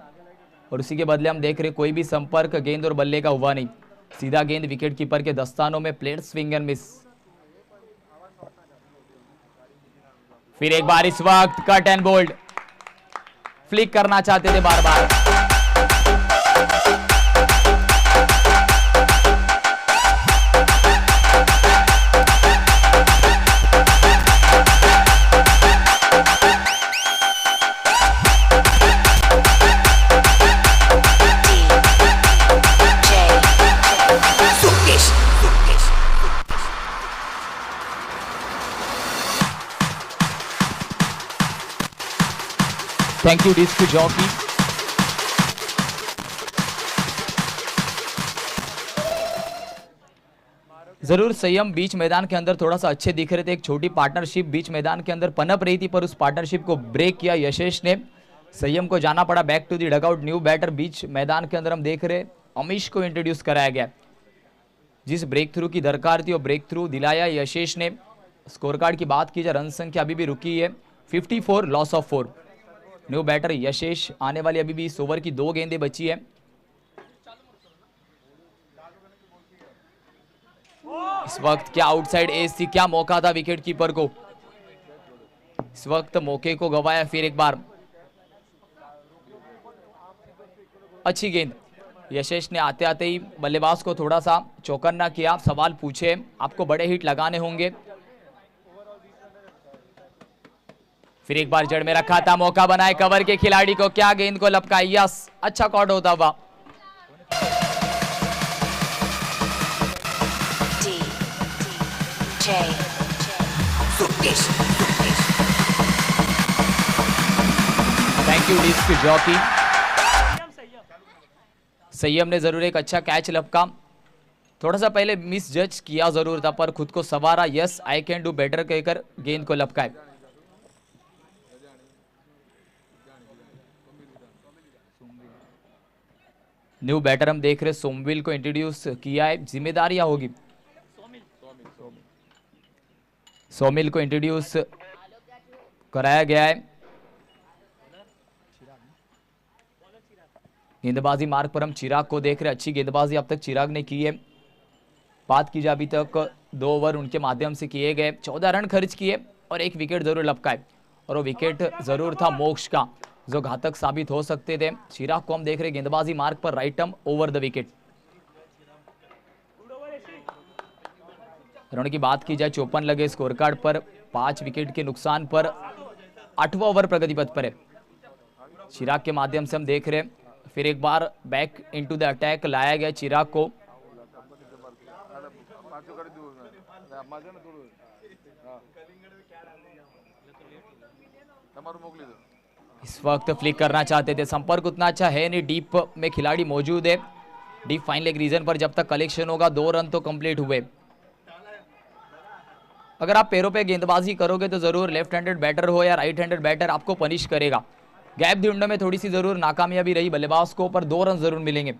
और उसी के बदले हम देख रहे कोई भी संपर्क गेंद और बल्ले का हुआ नहीं। सीधा गेंद विकेट कीपर के दस्तानों में, प्लेट स्विंग एंड मिस। फिर एक बार इस वक्त कट एंड बोल्ड, फ्लिक करना चाहते थे बार बार। Thank you disc jockey. जरूर संयम बीच मैदान के अंदर थोड़ा सा अच्छे दिख रहे थे, एक छोटी पार्टनरशिप बीच मैदान के अंदर पनप रही थी, पर उस पार्टनरशिप को ब्रेक किया यशेश ने। संयम को जाना पड़ा back to the dugout. New batter बीच मैदान के अंदर हम देख रहे अमीश को इंट्रोड्यूस कराया गया। जिस ब्रेक थ्रू की दरकार थी वो ब्रेक थ्रू दिलाया यशेश ने। स्कोर कार्ड की बात की जाए, रन संख्या अभी भी रुकी है 54, loss of 4। New batter Yashesh, आने वाली अभी भी इस ओवर की 2 गेंदें बची है। इस वक्त क्या आउटसाइड एज थी, क्या मौका था विकेट कीपर को, इस वक्त मौके को गवाया। फिर एक बार अच्छी गेंद, यशेश ने आते आते ही बल्लेबाज को थोड़ा सा चौकन्ना किया, सवाल पूछे आपको बड़े हिट लगाने होंगे। फिर एक बार जड़ में रखा था, मौका बनाए कवर के खिलाड़ी को, क्या गेंद को लपकाई, यस अच्छा कॉट होता हुआ। Thank you disc jockey. Sanyam ने जरूर एक अच्छा कैच लपका, थोड़ा सा पहले मिस जज किया जरूर था, पर खुद को सवारा, yes I can do better कहकर गेंद को लपकाए। न्यू बैटर हम देख रहे सोमविल को इंट्रोड्यूस किया है, जिम्मेदारियां होगी। सोमिल को इंट्रोड्यूस कराया गया है। गेंदबाजी मार्ग पर हम चिराग को देख रहे हैं, अच्छी गेंदबाजी अब तक चिराग ने की है। बात की जाए अभी तक 2 ओवर उनके माध्यम से किए गए, 14 रन खर्च किए और 1 विकेट जरूर लपकाए, और वो विकेट जरूर था मोक्ष का, जो घातक साबित हो सकते थे। चिराग को हम देख रहे गेंदबाजी मार्ग पर, right term over the wicket. Run की बात की जाए 54 लगे स्कोर कार्ड पर, 5 विकेट के नुकसान पर 8वां ओवर प्रगति पथ पर है। चिराग के माध्यम से हम देख रहे फिर एक बार बैक इनटू द अटैक लाया गया चिराग को। इस वक्त फ्लिक करना चाहते थे, संपर्क उतना अच्छा है नहीं, डीप में खिलाड़ी मौजूद है। डीप फाइन लेग रीजन पर जब तक कलेक्शन होगा 2 रन तो कंप्लीट हुए। अगर आप पैरों पे गेंदबाजी करोगे तो जरूर लेफ्ट हैंडेड बैटर हो या राइट हैंडेड बैटर आपको पनिश करेगा। गैप ढूंढने में थोड़ी सी जरूर नाकामयाबी रही बल्लेबाज को, पर 2 रन जरूर मिलेंगे।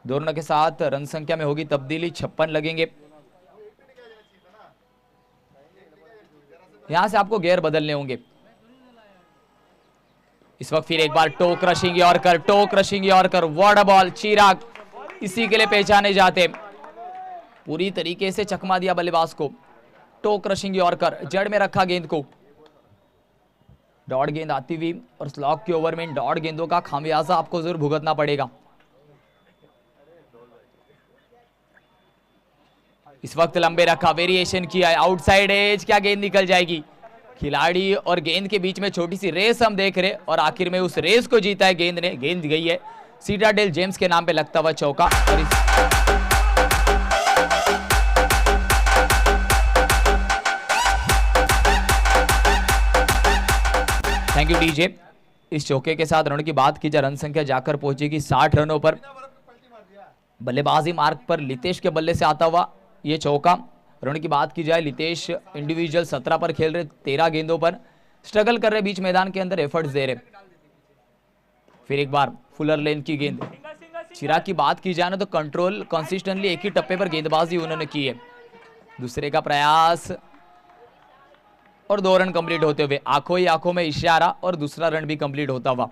2 रन के साथ रन संख्या में होगी तब्दीली, 56 लगेंगे। यहां से आपको गेयर बदलने होंगे। इस वक्त फिर एक बार toe crushing yorker, toe crushing yorker, what a ball. Chirag इसी के लिए पहचाने जाते, पूरी तरीके से चकमा दिया बल्लेबाज को। टो क्रशिंग यॉर्कर, जड़ में रखा गेंद को। डॉट गेंद आती हुई और स्लॉग के ओवर में इन डॉट गेंदों का खामियाजा आपको जरूर भुगतना पड़ेगा। इस वक्त लंबे रखा, वेरिएशन किया है, आउटसाइड एज, क्या गेंद निकल जाएगी। खिलाड़ी और गेंद के बीच में छोटी सी रेस हम देख रहे और आखिर में उस रेस को जीता है गेंद ने। गेंद गई है सीटाडेल जेम्स के नाम पे लगता हुआ चौका। और थैंक यू डीजे। इस चौके के साथ रनों की बात की जाए, रन संख्या जाकर पहुंचेगी 60 रनों पर। बल्लेबाजी मार्ग पर लितेश के बल्ले से आता हुआ ये चौका। रनों की बात की जाए, लितेश इंडिविजुअल 17 पर खेल रहे, 13 गेंदों पर स्ट्रगल कर रहे, बीच मैदान के अंदर एफर्ट्स दे रहे। फिर एक बार फुलर लेन की गेंद। चिराग की बात की जाए ना तो कंट्रोल कंसिस्टेंटली एक ही टप्पे पर गेंदबाजी उन्होंने की है। दूसरे का प्रयास और 2 रन कंप्लीट होते हुए, आंखों ही आंखों में इशारा और दूसरा रन भी कंप्लीट होता हुआ।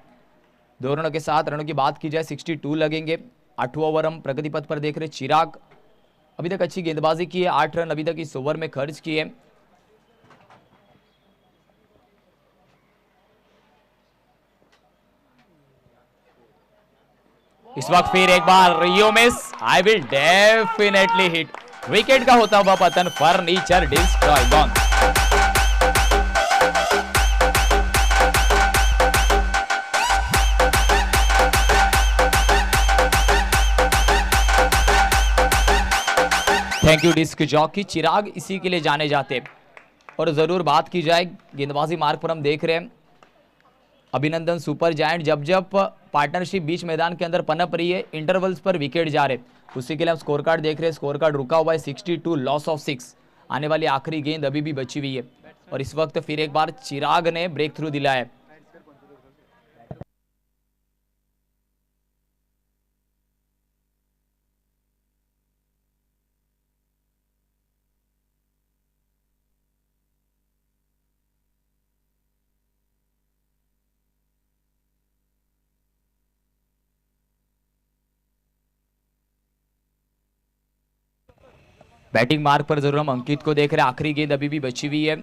2 रनों के साथ रनों की बात की जाए 62 लगेंगे। 8वां ओवर हम प्रगति पथ पर देख रहे। चिराग अभी तक अच्छी गेंदबाजी की है, 8 रन अभी तक इस ओवर में खर्च किए। इस वक्त फिर एक बार रियो miss, I will definitely hit. Wicket का होता हुआ पतन, furniture destroy ball. Thank you disc jockey. Chirag इसी के लिए जाने जाते। और जरूर बात की जाए गेंदबाजी मार्ग पर हम देख रहे हैं अभिनंदन सुपर जायंट, जब जब पार्टनरशिप बीच मैदान के अंदर पनप रही है, इंटरवल्स पर विकेट जा रहे, उसी के लिए हम स्कोर कार्ड देख रहे हैं। स्कोर कार्ड रुका हुआ है 62, लॉस ऑफ 6। आने वाली आखिरी गेंद अभी भी बची हुई है और इस वक्त फिर एक बार चिराग ने ब्रेक थ्रू दिलाया है। बैटिंग मार्ग पर जरूर हम अंकित को देख रहे हैं, आखिरी गेंद अभी भी बची हुई है।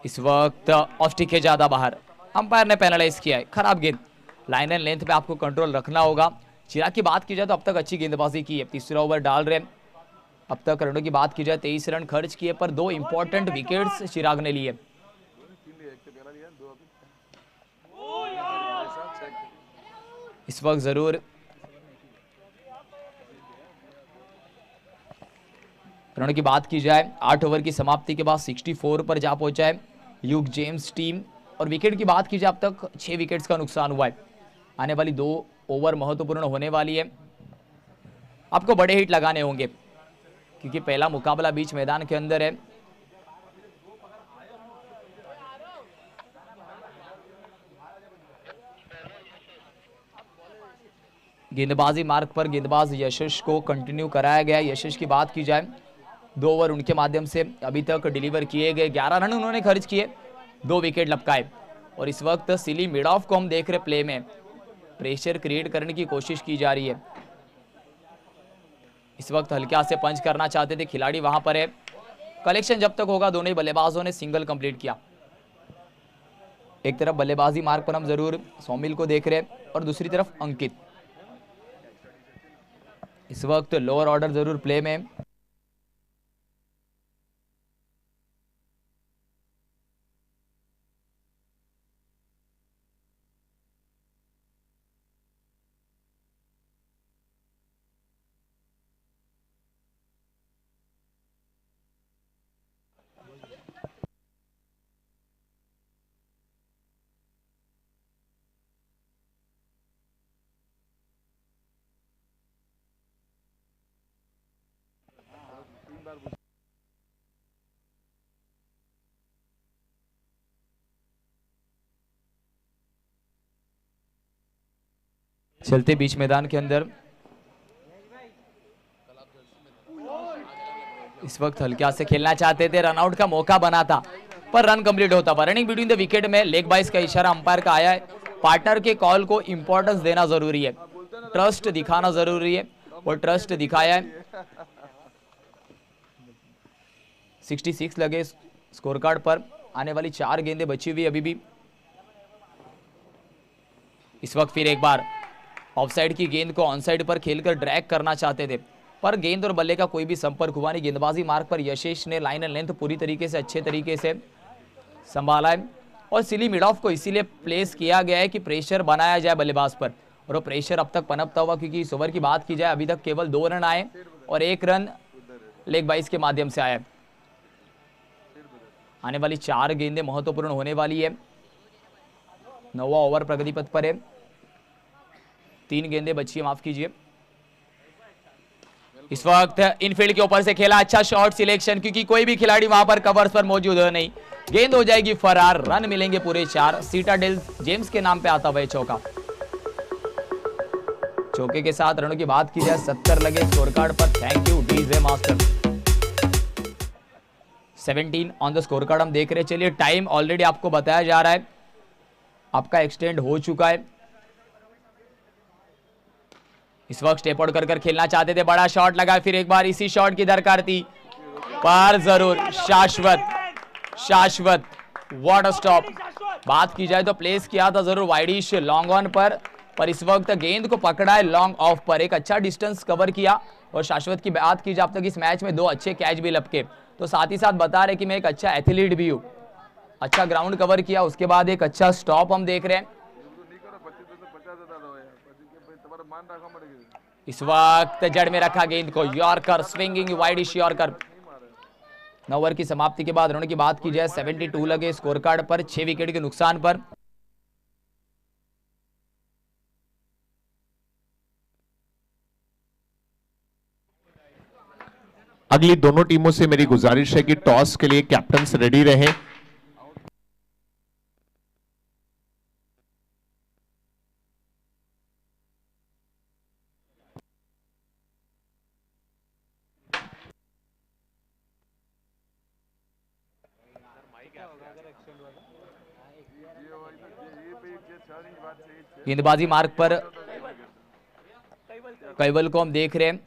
इस वक्त ऑफ स्टिक है, ज्यादा बाहर, अंपायर ने पेनलाइज किया है, खराब गेंद। लाइन एंड लेंथ पे आपको कंट्रोल रखना होगा। चिराग की बात की जाए तो अब तक अच्छी गेंदबाजी की है, तीसरा ओवर डाल रहे। अब तक रनों की बात की जाए 23 रन खर्च किए, पर 2 इंपॉर्टेंट विकेट्स चिराग ने लिए। इस वक्त जरूर रनों की बात की जाए, 8 ओवर की समाप्ति के बाद 64 पर जा पहुंचा है यूक जेम्स टीम। और विकेट की बात की जाए, अब तक 6 विकेट्स का नुकसान हुआ है। आने वाली 2 ओवर महत्वपूर्ण होने वाली है, आपको बड़े हिट लगाने होंगे क्योंकि पहला मुकाबला बीच मैदान के अंदर है। गेंदबाजी मार्ग पर गेंदबाज यशस को कंटिन्यू कराया गया। यशस की बात की जाए, 2 ओवर उनके माध्यम से अभी तक डिलीवर किए गए, 11 रन उन्होंने खर्च किए, 2 विकेट लपकाए। और इस वक्त सिली मिड ऑफ को हम देख रहे, प्ले में प्रेशर क्रिएट करने की कोशिश की जा रही है। इस वक्त हल्का से पंच करना चाहते थे खिलाड़ी, वहां पर है। कलेक्शन जब तक होगा, दोनों ही बल्लेबाजों ने सिंगल कंप्लीट किया। एक तरफ बल्लेबाजी मार्ग पर हम जरूर सौमिल को देख रहे और दूसरी तरफ अंकित। इस वक्त लोअर ऑर्डर जरूर प्ले में। चलते बीच मैदान के अंदर इस वक्त हल्का से खेलना चाहते थे, रनआउट का मौका बना था पर रन कंप्लीट होता। रनिंग बिटवीन द विकेट में लेग बाइस का इशारा अंपायर का आया है। पार्टनर के कॉल को इंपॉर्टेंस देना जरूरी है, ट्रस्ट दिखाना जरूरी है और ट्रस्ट दिखाया है। 66 लगे स्कोर कार्ड पर। आने वाली 4 गेंदें बची हुई अभी भी। इस वक्त फिर एक बार ऑफसाइड की गेंद को ऑनसाइड पर खेलकर ड्रैग करना चाहते थे पर गेंद और बल्ले का कोई भी संपर्क हुआ नहीं। गेंदबाजी मार्ग पर यशेश ने लाइन एंड लेंथ पूरी तरीके से अच्छे तरीके से संभाला है और सिली मिड ऑफ को इसीलिए प्लेस किया गया है कि प्रेशर बनाया जाए बल्लेबाज पर, और वो प्रेशर अब तक पनपता हुआ, क्योंकि इस ओवर की बात की जाए अभी तक केवल 2 रन आए और 1 रन लेग बाइस के माध्यम से आया है। आने वाली 4 गेंदें महत्वपूर्ण होने वाली है। 9वां ओवर प्रगति पथ पर है, 3 गेंदें बची है, माफ कीजिए। इस वक्त इनफील्ड के ऊपर से खेला, अच्छा शॉट सिलेक्शन, क्योंकि कोई भी खिलाड़ी वहां पर कवर्स पर मौजूद है नहीं। गेंद हो जाएगी फरार, रन मिलेंगे पूरे 4। सीटाडेल जेम्स के नाम पे आता हुआ चौका। चौके के साथ रनों की बात की जाए 70 लगे स्कोर कार्ड पर। Thank you DJ master. 17 on the score card हम देख रहे हैं। चलिए टाइम ऑलरेडी आपको बताया जा रहा है, आपका एक्सटेंड हो चुका है। इस वक्त स्टेप आउट कर खेलना चाहते थे, बड़ा शॉट लगा, फिर एक बार इसी शॉट की दरकार थी पर जरूर शाश्वत वाटर स्टॉप। बात की जाए तो प्लेस किया था जरूर वाइडिश लॉन्ग ऑन पर इस वक्त गेंद को पकड़ा है लॉन्ग ऑफ पर। एक अच्छा डिस्टेंस कवर किया और शाश्वत की बात की जाए अब तक इस मैच में 2 अच्छे कैच भी लपके, तो साथ ही साथ बता रहे कि मैं एक अच्छा एथलीट भी हूं। अच्छा ग्राउंड कवर किया, उसके बाद एक अच्छा स्टॉप हम देख रहे हैं। इस वक्त जड़ में रखा गेंद को, yorker swinging widish yorker. 9 over की समाप्ति के बाद रनों की बात की जाए 72 लगे स्कोर कार्ड पर, 6 विकेट के नुकसान पर। अगली दोनों टीमों से मेरी गुजारिश है कि टॉस के लिए कैप्टन्स रेडी रहें। गेंदबाजी मार्ग पर कैवल को हम देख रहे हैं।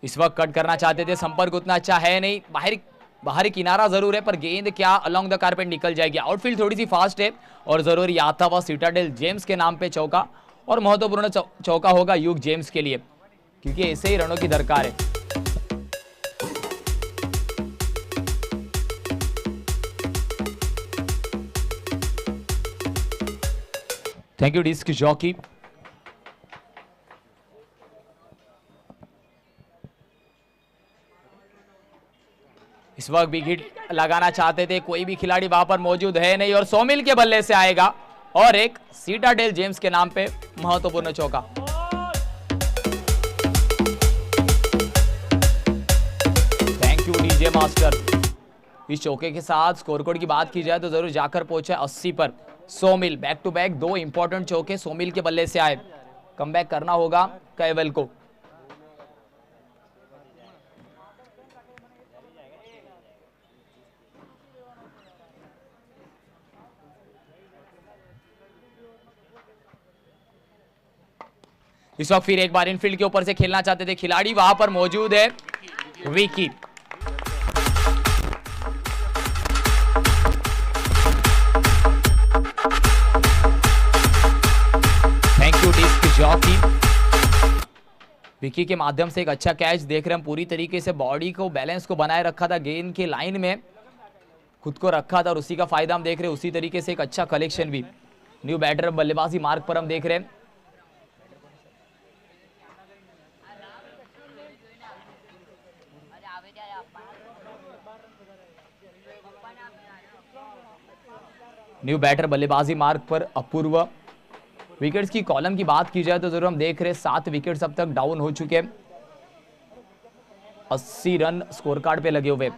इस वक्त कट करना चाहते थे, संपर्क उतना अच्छा है नहीं, बाहरी किनारा जरूर है पर गेंद क्या अलोंग द कारपेट निकल जाएगी। आउटफील्ड थोड़ी सी फास्ट है और जरूर ये आता हुआ सीटाडेल जेम्स के नाम पे चौका, और महत्वपूर्ण चौका होगा यूग जेम्स के लिए, क्योंकि ऐसे ही रनों की दरकार है। Thank you disc jockey. इस वक्त विकेट लगाना चाहते थे, कोई भी खिलाड़ी वहां पर मौजूद है नहीं और सोमिल के बल्ले से आएगा और एक सीटाडेल जेम्स के नाम पे महत्वपूर्ण चौका। Thank you DJ master. इस चौके के साथ स्कोरकार्ड की बात की जाए तो जरूर जाकर पहुंचे 80 पर। Somil back to back 2 important चौके सोमिल के बल्ले से आए, कमबैक करना होगा कैवल को। इस वक्त फिर एक बार इनफील्ड के ऊपर से खेलना चाहते थे खिलाड़ी, वहां पर मौजूद है Vicky. Thank you disc jockey. Vicky के माध्यम से एक अच्छा कैच देख रहे हैं हम, पूरी तरीके से बॉडी को बैलेंस को बनाए रखा था, गेंद के लाइन में खुद को रखा था और उसी का फायदा हम देख रहे हैं। उसी तरीके से एक अच्छा कलेक्शन भी न्यू बैटर बल्लेबाजी मार्ग पर हम देख रहे हैं। न्यू बैटर बल्लेबाजी मार्ग पर अपूर्व। विकेट्स की कॉलम की बात की जाए तो जरूर हम देख रहे हैं 7 विकेट्स अब तक डाउन हो चुके हैं। 80 रन स्कोर कार्ड पे लगे हुए।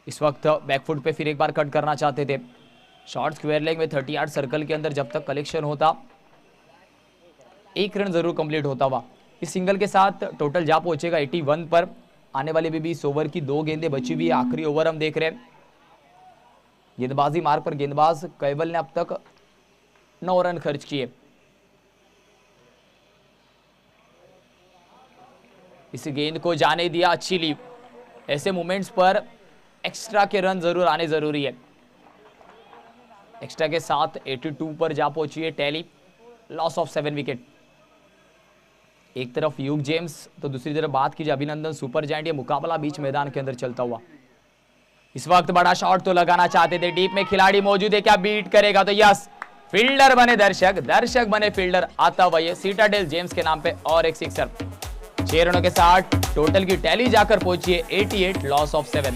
इस वक्त बैकफुट पे फिर एक बार कट करना चाहते थे। शॉर्ट स्क्वायर लेग में 30 यार्ड सर्कल के अंदर जब तक कलेक्शन होता, 1 रन जरूर कंप्लीट होता हुआ। इस सिंगल के साथ टोटल जा पहुंचेगा 81 पर। आने वाले भी 20 ओवर की 2 गेंदें बची हुई है। आखिरी ओवर हम देख रहे हैं। गेंदबाजी मार्ग पर गेंदबाज कैवल ने अब तक 9 रन खर्च किए। इस गेंद को जाने दिया, अच्छी लीव। ऐसे मोमेंट्स पर एक्स्ट्रा के रन जरूर आने जरूरी है। एक्स्ट्रा के साथ 82 पर जा पहुंची है टैली। Loss of 7 wicket. एक तरफ ह्यूग जेम्स तो दूसरी तरफ बात कीजिए अभिनंदन सुपर जायंट। ये मुकाबला बीच मैदान के अंदर चलता हुआ। इस वक्त बड़ा शॉट तो लगाना चाहते थे। डीप में खिलाड़ी मौजूद है, क्या बीट करेगा? तो यस, फील्डर बने दर्शक, दर्शक बने फील्डर। आता हुआ ये सीटाडेल जेम्स के नाम पे और एक सिक्सर। 6 रनों के साथ टोटल की टैली जाकर पहुंची है 88, loss of 7।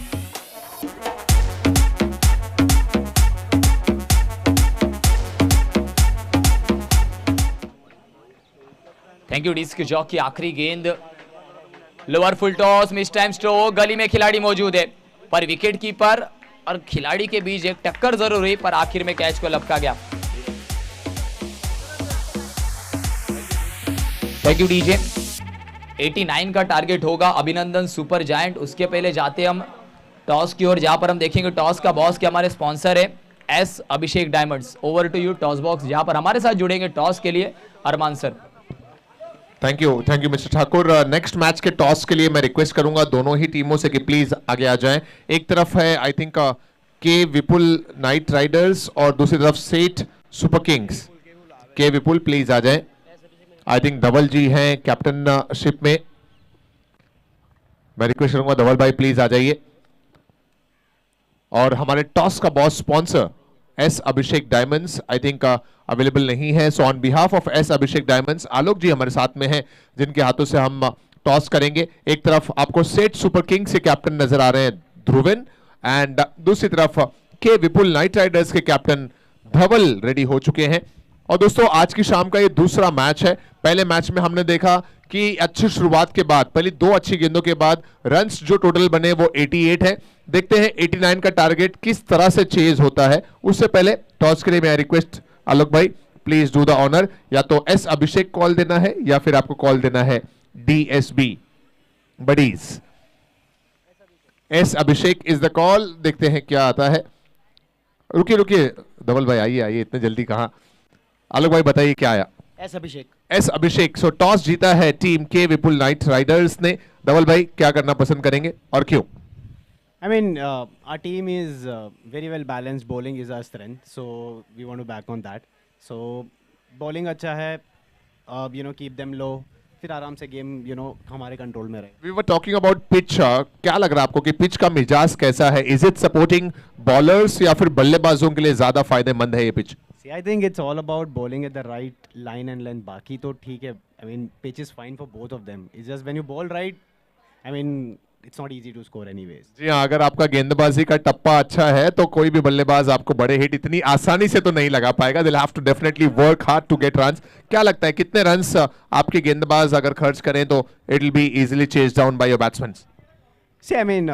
Thank you disc jockey. आखिरी गेंद lower full toss, mistime stroke. Gully में खिलाड़ी मौजूद है पर विकेट कीपर और खिलाड़ी के बीच एक टक्कर जरूर हुई पर आखिर में कैच को लपका गया। Thank you DJ. 89 का टारगेट होगा अभिनंदन सुपर जायंट। उसके पहले जाते हम टॉस की ओर, जहां पर हम देखेंगे टॉस का बॉस के हमारे स्पॉन्सर है S Abhishek Diamonds. Over to you toss box, जहां पर हमारे साथ जुड़ेंगे टॉस के लिए Arman sir. Thank you mister Thakur. Next match के टॉस के लिए मैं रिक्वेस्ट करूंगा दोनों ही टीमों से कि प्लीज आगे आ जाएं। एक तरफ है आई थिंक के विपुल नाइट राइडर्स और दूसरी तरफ सेठ सुपर किंग्स। के विपुल प्लीज आ जाएं। आई थिंक धवल जी हैं कैप्टनशिप में। मैं रिक्वेस्ट करूंगा धवल भाई प्लीज आ जाइए। और हमारे टॉस का boss sponsor S Abhishek Diamonds I think available नहीं है। So on behalf of S Abhishek Diamonds Alok ji हमारे साथ में हैं, जिनके हाथों से हम टॉस करेंगे। एक तरफ आपको सेठ सुपर किंग्स के कैप्टन नजर आ रहे हैं ध्रुवन, एंड दूसरी तरफ के विपुल नाइट राइडर्स के कैप्टन धवल रेडी हो चुके हैं। और दोस्तों आज की शाम का ये दूसरा मैच है। पहले मैच में हमने देखा कि अच्छी शुरुआत के बाद, पहली 2 अच्छी गेंदों के बाद रन्स जो टोटल बने वो 88 है। देखते हैं 89 का टारगेट किस तरह से चेज होता है। उससे पहले टॉस के लिए मैं रिक्वेस्ट आलोक भाई प्लीज डू द ऑनर। या तो एस अभिषेक कॉल देना है या फिर आपको कॉल देना है DSB buddies. As Abhishek is the call. देखते हैं क्या आता है। रुकिए धवल भाई आइए इतने जल्दी कहां। आलोक भाई बताइए क्या आया। एस अभिषेक। सो टॉस जीता है team K Vipul Knight Riders ने। धवल भाई क्या करना पसंद करेंगे और क्यों? I mean, our team is very well balanced. Bowling is our strength, so we want to back on that. So bowling अच्छा है, keep them low. फिर आराम से गेम हमारे कंट्रोल में रहे। We were talking about pitch. क्या लग रहा है आपको कि पिच का मिजाज कैसा है? Is it supporting bowlers या फिर बल्लेबाजों के लिए ज्यादा फायदेमंद है ये pitch? See, I think it's all about bowling at the right line and length. बाकी तो ठीक है। I mean, pitch is fine for both of them. It's just when you bowl right, I mean, it's not easy to score anyways. जी हाँ, अगर आपका गेंदबाजी का टप्पा अच्छा है तो कोई भी बल्लेबाज आपको बड़े हिट इतनी आसानी से तो नहीं लगा पाएगा। They'll have to definitely work hard to get runs. क्या लगता है कितने रन्स आपके गेंदबाज अगर खर्च करें तो it will be easily chased down by your batsmen? See, I mean,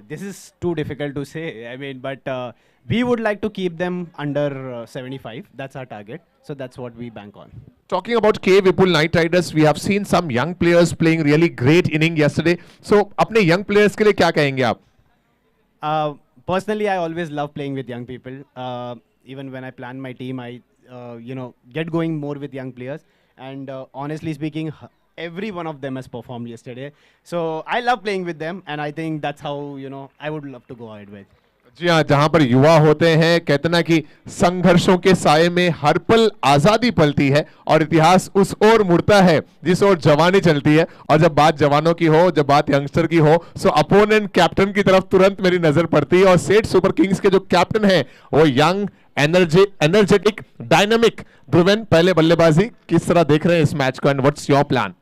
this is too difficult to say. I mean, but we would like to keep them under 75. That's our target. So that's what we bank on. Talking about K Vipul Knight Riders, we have seen some young players playing really great inning yesterday. So अपने young players के लिए क्या कहेंगे आप? Personally, I always love playing with young people. Even when I plan my team, I get going more with young players. And honestly speaking, every one of them has performed yesterday. So I love playing with them, and I think that's how I would love to go ahead with. जी हाँ, जहां पर युवा होते हैं कहते ना कि संघर्षों के साये में हर पल आजादी पलती है और इतिहास उस ओर मुड़ता है जिस ओर जवानी चलती है। और जब बात जवानों की हो, जब बात यंगस्टर की हो, सो अपोनेंट कैप्टन की तरफ तुरंत मेरी नजर पड़ती है। और सेठ सुपर किंग्स के जो कैप्टन है वो यंग, एनर्जेटिक, डायनामिक ध्रुवन। पहले बल्लेबाजी किस तरह देख रहे हैं इस मैच को एंड व्हाट्स योर प्लान?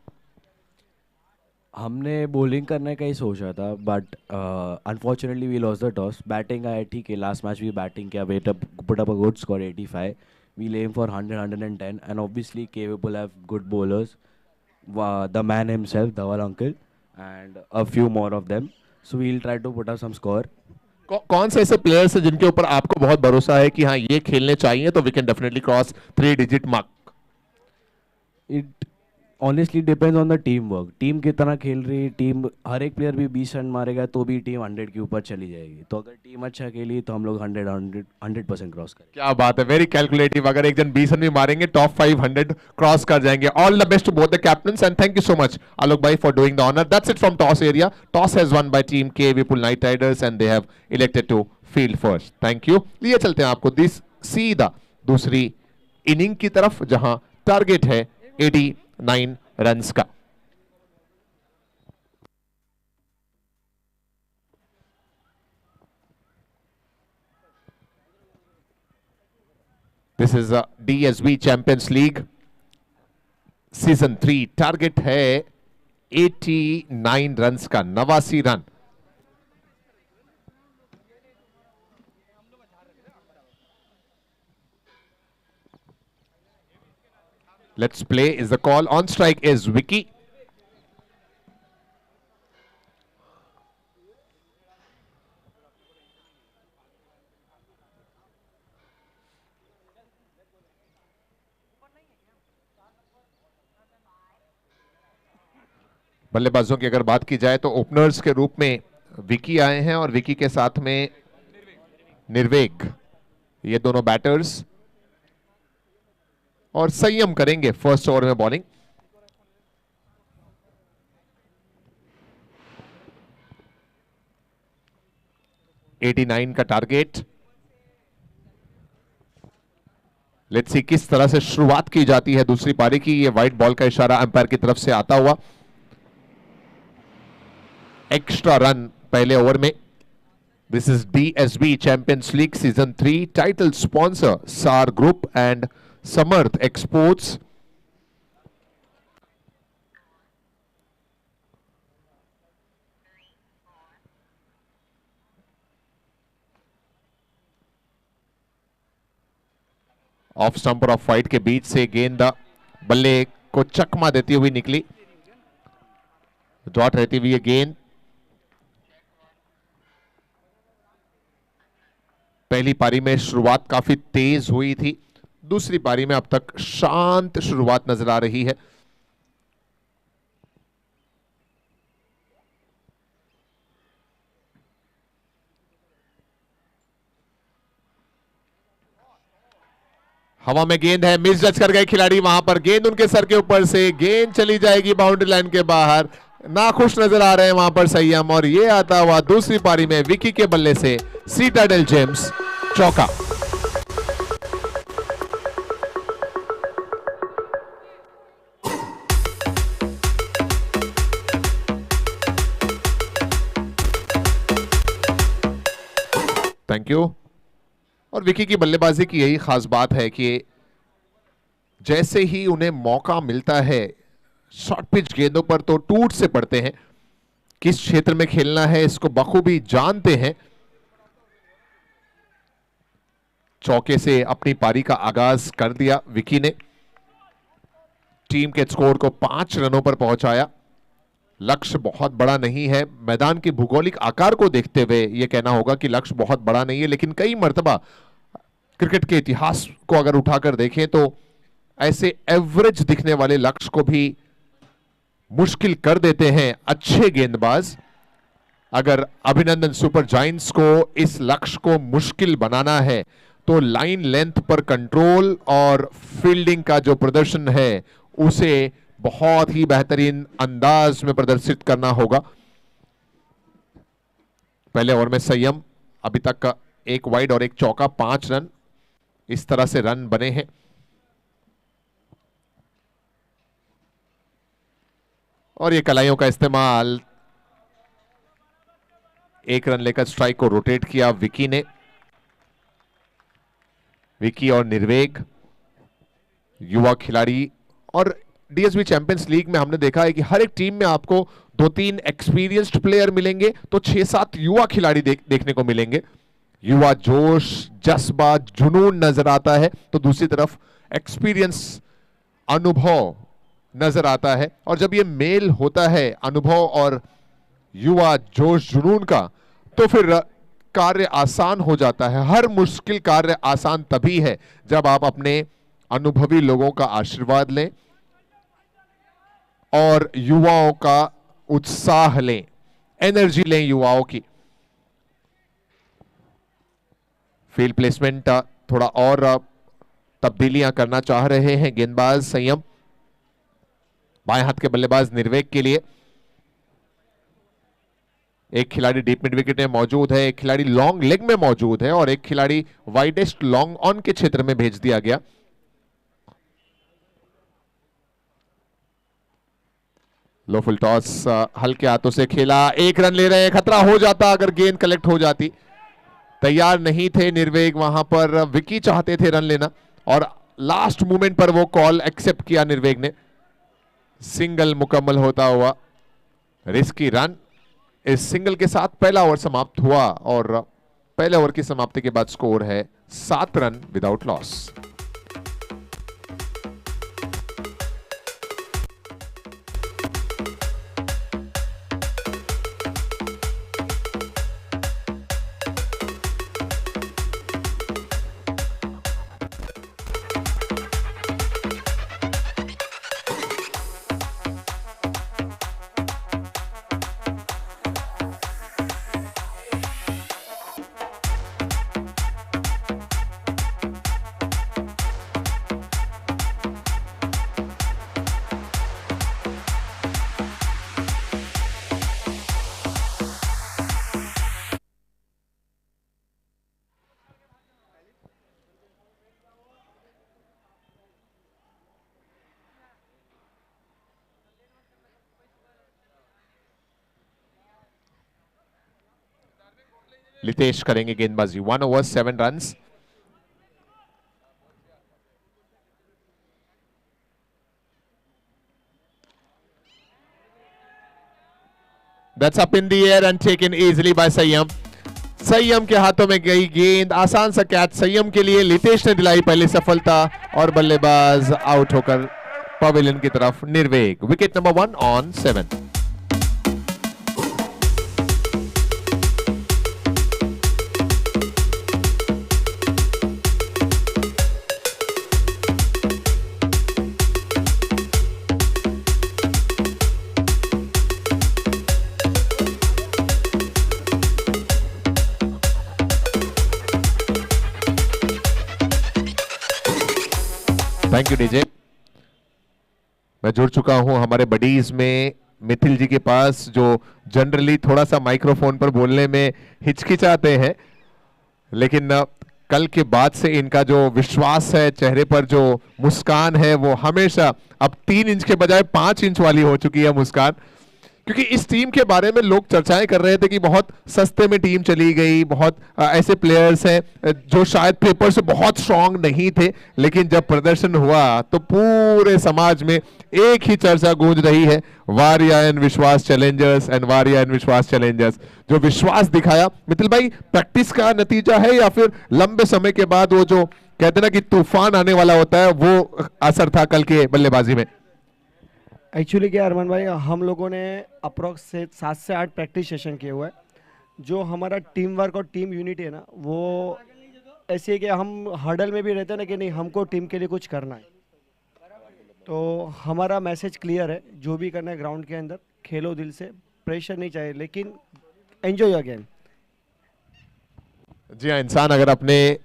हमने बॉलिंग करने का ही सोचा था, but unfortunately we lost the toss. Batting आया ठीक है, लास्ट मैच भी बैटिंग किया, put up a good score 85। We aim for 100, 110 and obviously K Vipul have good bowlers the man himself, Dhawal uncle, and a few more of them. So we'll try to put up some score. कौन से ऐसे प्लेयर्स हैं जिनके ऊपर आपको बहुत भरोसा है कि हाँ ये खेलने चाहिए तो we can definitely cross 3 digit mark? It honestly depends on the team work. Team कितना खेल रही है, टीम हर एक प्लेयर भी 20 रन मारेगा तो भी टीम 100 के ऊपर चली जाएगी. तो अगर टीम अच्छा खेली तो हम लोग 100% क्रॉस करेंगे. क्या बात है, वेरी कैलकुलेटिव. अगर एक जन 20 रन भी मारेंगे टॉप 500 क्रॉस कर जाएंगे. All the best to both the captains and thank you so much Alok भाई for doing the honour. That's it from toss area. Toss has won by team K Vipul Knight Riders and they have elected to field first. Thank you. लिए चलते हैं आपको सीधा दूसरी इनिंग की तरफ जहां टारगेट है 89 रन्स का. This is DSB Champions League season 3. Target है 89 रन्स का, 89 run. Let's play is the call. On strike is Vicky. बल्लेबाजों की अगर बात की जाए तो ओपनर्स के रूप में विकी आए हैं और विकी के साथ में निर्वेग. ये दोनों बैटर्स और संयम करेंगे फर्स्ट ओवर में बॉलिंग. $89 का टारगेट. लेट्स सी किस तरह से शुरुआत की जाती है दूसरी पारी की. ये व्हाइट बॉल का इशारा अंपायर की तरफ से आता हुआ. एक्स्ट्रा रन पहले ओवर में. This is DSB Champions League season 3. Title sponsor Saar group and Samarth exports. Off stump और ऑफ वाइड के बीच से गेंद बल्ले को चकमा देती हुई निकली. डॉट रहती हुई गेंद. पहली पारी में शुरुआत काफी तेज हुई थी. दूसरी पारी में अब तक शांत शुरुआत नजर आ रही है. हवा में गेंद है, मिस जज कर गए खिलाड़ी. वहां पर गेंद उनके सर के ऊपर से गेंद चली जाएगी बाउंड्री लाइन के बाहर. नाखुश नजर आ रहे हैं वहां पर संयम. और ये आता हुआ दूसरी पारी में विकी के बल्ले से सीटाडेल जेम्स चौका. Thank you. और विकी की बल्लेबाजी की यही खास बात है कि जैसे ही उन्हें मौका मिलता है शॉर्ट पिच गेंदों पर तो टूट से पड़ते हैं. किस क्षेत्र में खेलना है इसको बखूबी जानते हैं. चौके से अपनी पारी का आगाज कर दिया विकी ने. टीम के स्कोर को 5 रनों पर पहुंचाया. लक्ष्य बहुत बड़ा नहीं है. मैदान के भूगोलिक आकार को देखते हुए यह कहना होगा कि लक्ष्य बहुत बड़ा नहीं है, लेकिन कई मर्तबा क्रिकेट के इतिहास को अगर उठाकर देखें तो ऐसे एवरेज दिखने वाले लक्ष्य को भी मुश्किल कर देते हैं अच्छे गेंदबाज. अगर अभिनंदन सुपर जायंट्स को इस लक्ष्य को मुश्किल बनाना है तो लाइन लेंथ पर कंट्रोल और फील्डिंग का जो प्रदर्शन है उसे बहुत ही बेहतरीन अंदाज में प्रदर्शित करना होगा. पहले ओवर में संयम. अभी तक का एक वाइड और एक चौका, 5 रन. इस तरह से रन बने हैं. और ये कलाइयों का इस्तेमाल. 1 रन लेकर स्ट्राइक को रोटेट किया विकी ने. विकी और निर्वेग युवा खिलाड़ी. और DSB चैंपियंस लीग में हमने देखा है कि हर एक टीम में आपको 2-3 एक्सपीरियंस्ड प्लेयर मिलेंगे तो 6-7 युवा खिलाड़ी देखने को मिलेंगे. युवा जोश, जज्बा, जुनून नजर आता है तो दूसरी तरफ एक्सपीरियंस, अनुभव नजर आता है। और जब ये मेल होता है अनुभव और युवा जोश जुनून का, तो फिर कार्य आसान हो जाता है। हर मुश्किल कार्य आसान तभी है जब आप अपने अनुभवी लोगों का आशीर्वाद लें और युवाओं का उत्साह लें, एनर्जी लें युवाओं की। फील्ड प्लेसमेंट थोड़ा और तब्दीलियां करना चाह रहे हैं गेंदबाज संयम। बाएं हाथ के बल्लेबाज निर्वेक के लिए एक खिलाड़ी डीप मिड विकेट में मौजूद है, एक खिलाड़ी लॉन्ग लेग में मौजूद है और एक खिलाड़ी वाइडेस्ट लॉन्ग ऑन के क्षेत्र में भेज दिया गया। लो फुल टॉस हल्के हाथों से खेला, 1 रन ले रहे हैं। खतरा हो जाता अगर गेंद कलेक्ट हो जाती। तैयार नहीं थे निर्वेग, वहां पर विकी चाहते थे रन लेना और लास्ट मोमेंट पर वो कॉल एक्सेप्ट किया निर्वेग ने। सिंगल मुकम्मल होता हुआ रिस्की रन। इस सिंगल के साथ पहला ओवर समाप्त हुआ और पहले ओवर की समाप्ति के बाद स्कोर है 7 रन विदाउट लॉस। लितेश करेंगे गेंदबाजी। 1 over 7 runs. That's up in the air and taken easily by संयम। संयम के हाथों में गई गेंद, आसान सा कैच संयम के लिए। लितेश ने दिलाई पहली सफलता और बल्लेबाज आउट होकर पवेलियन की तरफ Nirveg. Wicket number 1 on 7। Thank you DJ. मैं जुड़ चुका हूं हमारे बडीज में मिथिल जी के पास, जो जनरली थोड़ा सा माइक्रोफोन पर बोलने में हिचकिचाते हैं, लेकिन कल के बाद से इनका जो विश्वास है, चेहरे पर जो मुस्कान है, वो हमेशा अब 3 इंच के बजाय 5 इंच वाली हो चुकी है मुस्कान। क्योंकि इस टीम के बारे में लोग चर्चाएं कर रहे थे कि बहुत सस्ते में टीम चली गई, बहुत ऐसे प्लेयर्स हैं जो शायद पेपर से बहुत स्ट्रांग नहीं थे, लेकिन जब प्रदर्शन हुआ तो पूरे समाज में एक ही चर्चा गूंज रही है, वारिया and Vishwas Challengers and Waria and Vishwas Challengers. जो विश्वास दिखाया मिथिल भाई, प्रैक्टिस का नतीजा है या फिर लंबे समय के बाद वो जो कहते हैं ना कि तूफान आने वाला होता है, वो असर था कल के बल्लेबाजी में? एक्चुअली क्या अरमान भाई, हम लोगों ने अप्रोक्स से 7 से 8 प्रैक्टिस सेशन किए हुए हैं। जो हमारा टीम वर्क और टीम यूनिटी है ना, वो ऐसे है कि हम हर्डल में भी रहते हैं ना कि नहीं, हमको टीम के लिए कुछ करना है। तो हमारा मैसेज क्लियर है, जो भी करना है ग्राउंड के अंदर खेलो दिल से, प्रेशर नहीं चाहिए, लेकिन एंजॉय योर गेम। जी हाँ, इंसान अगर अपने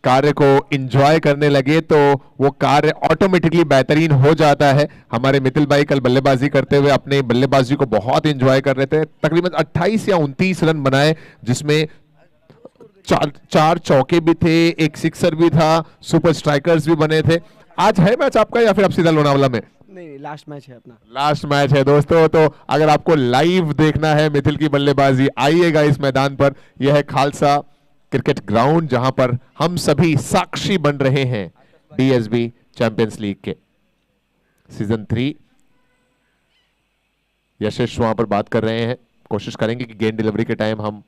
कार्य को एंजॉय करने लगे तो वो कार्य ऑटोमेटिकली बेहतरीन हो जाता है। हमारे मिथिल भाई कल बल्लेबाजी करते हुए अपने बल्लेबाजी को बहुत एंजॉय कर रहे थे। तकरीबन 28 या 29 रन बनाए, जिसमें 4 चौके भी थे, एक सिक्सर भी था, सुपर स्ट्राइकर्स भी बने थे। आज है मैच आपका या फिर अब सीधा लोनावाला में? नहीं, लास्ट मैच है अपना। लास्ट मैच है दोस्तों। तो अगर आपको लाइव देखना है मिथिल की बल्लेबाजी, आइएगा इस मैदान पर। यह है खालसा क्रिकेट ग्राउंड, जहां पर हम सभी साक्षी बन रहे हैं डीएसबी चैंपियंस लीग के सीजन 3। यशेष वहां पर बात कर रहे हैं। कोशिश करेंगे कि गेंद डिलीवरी के टाइम हम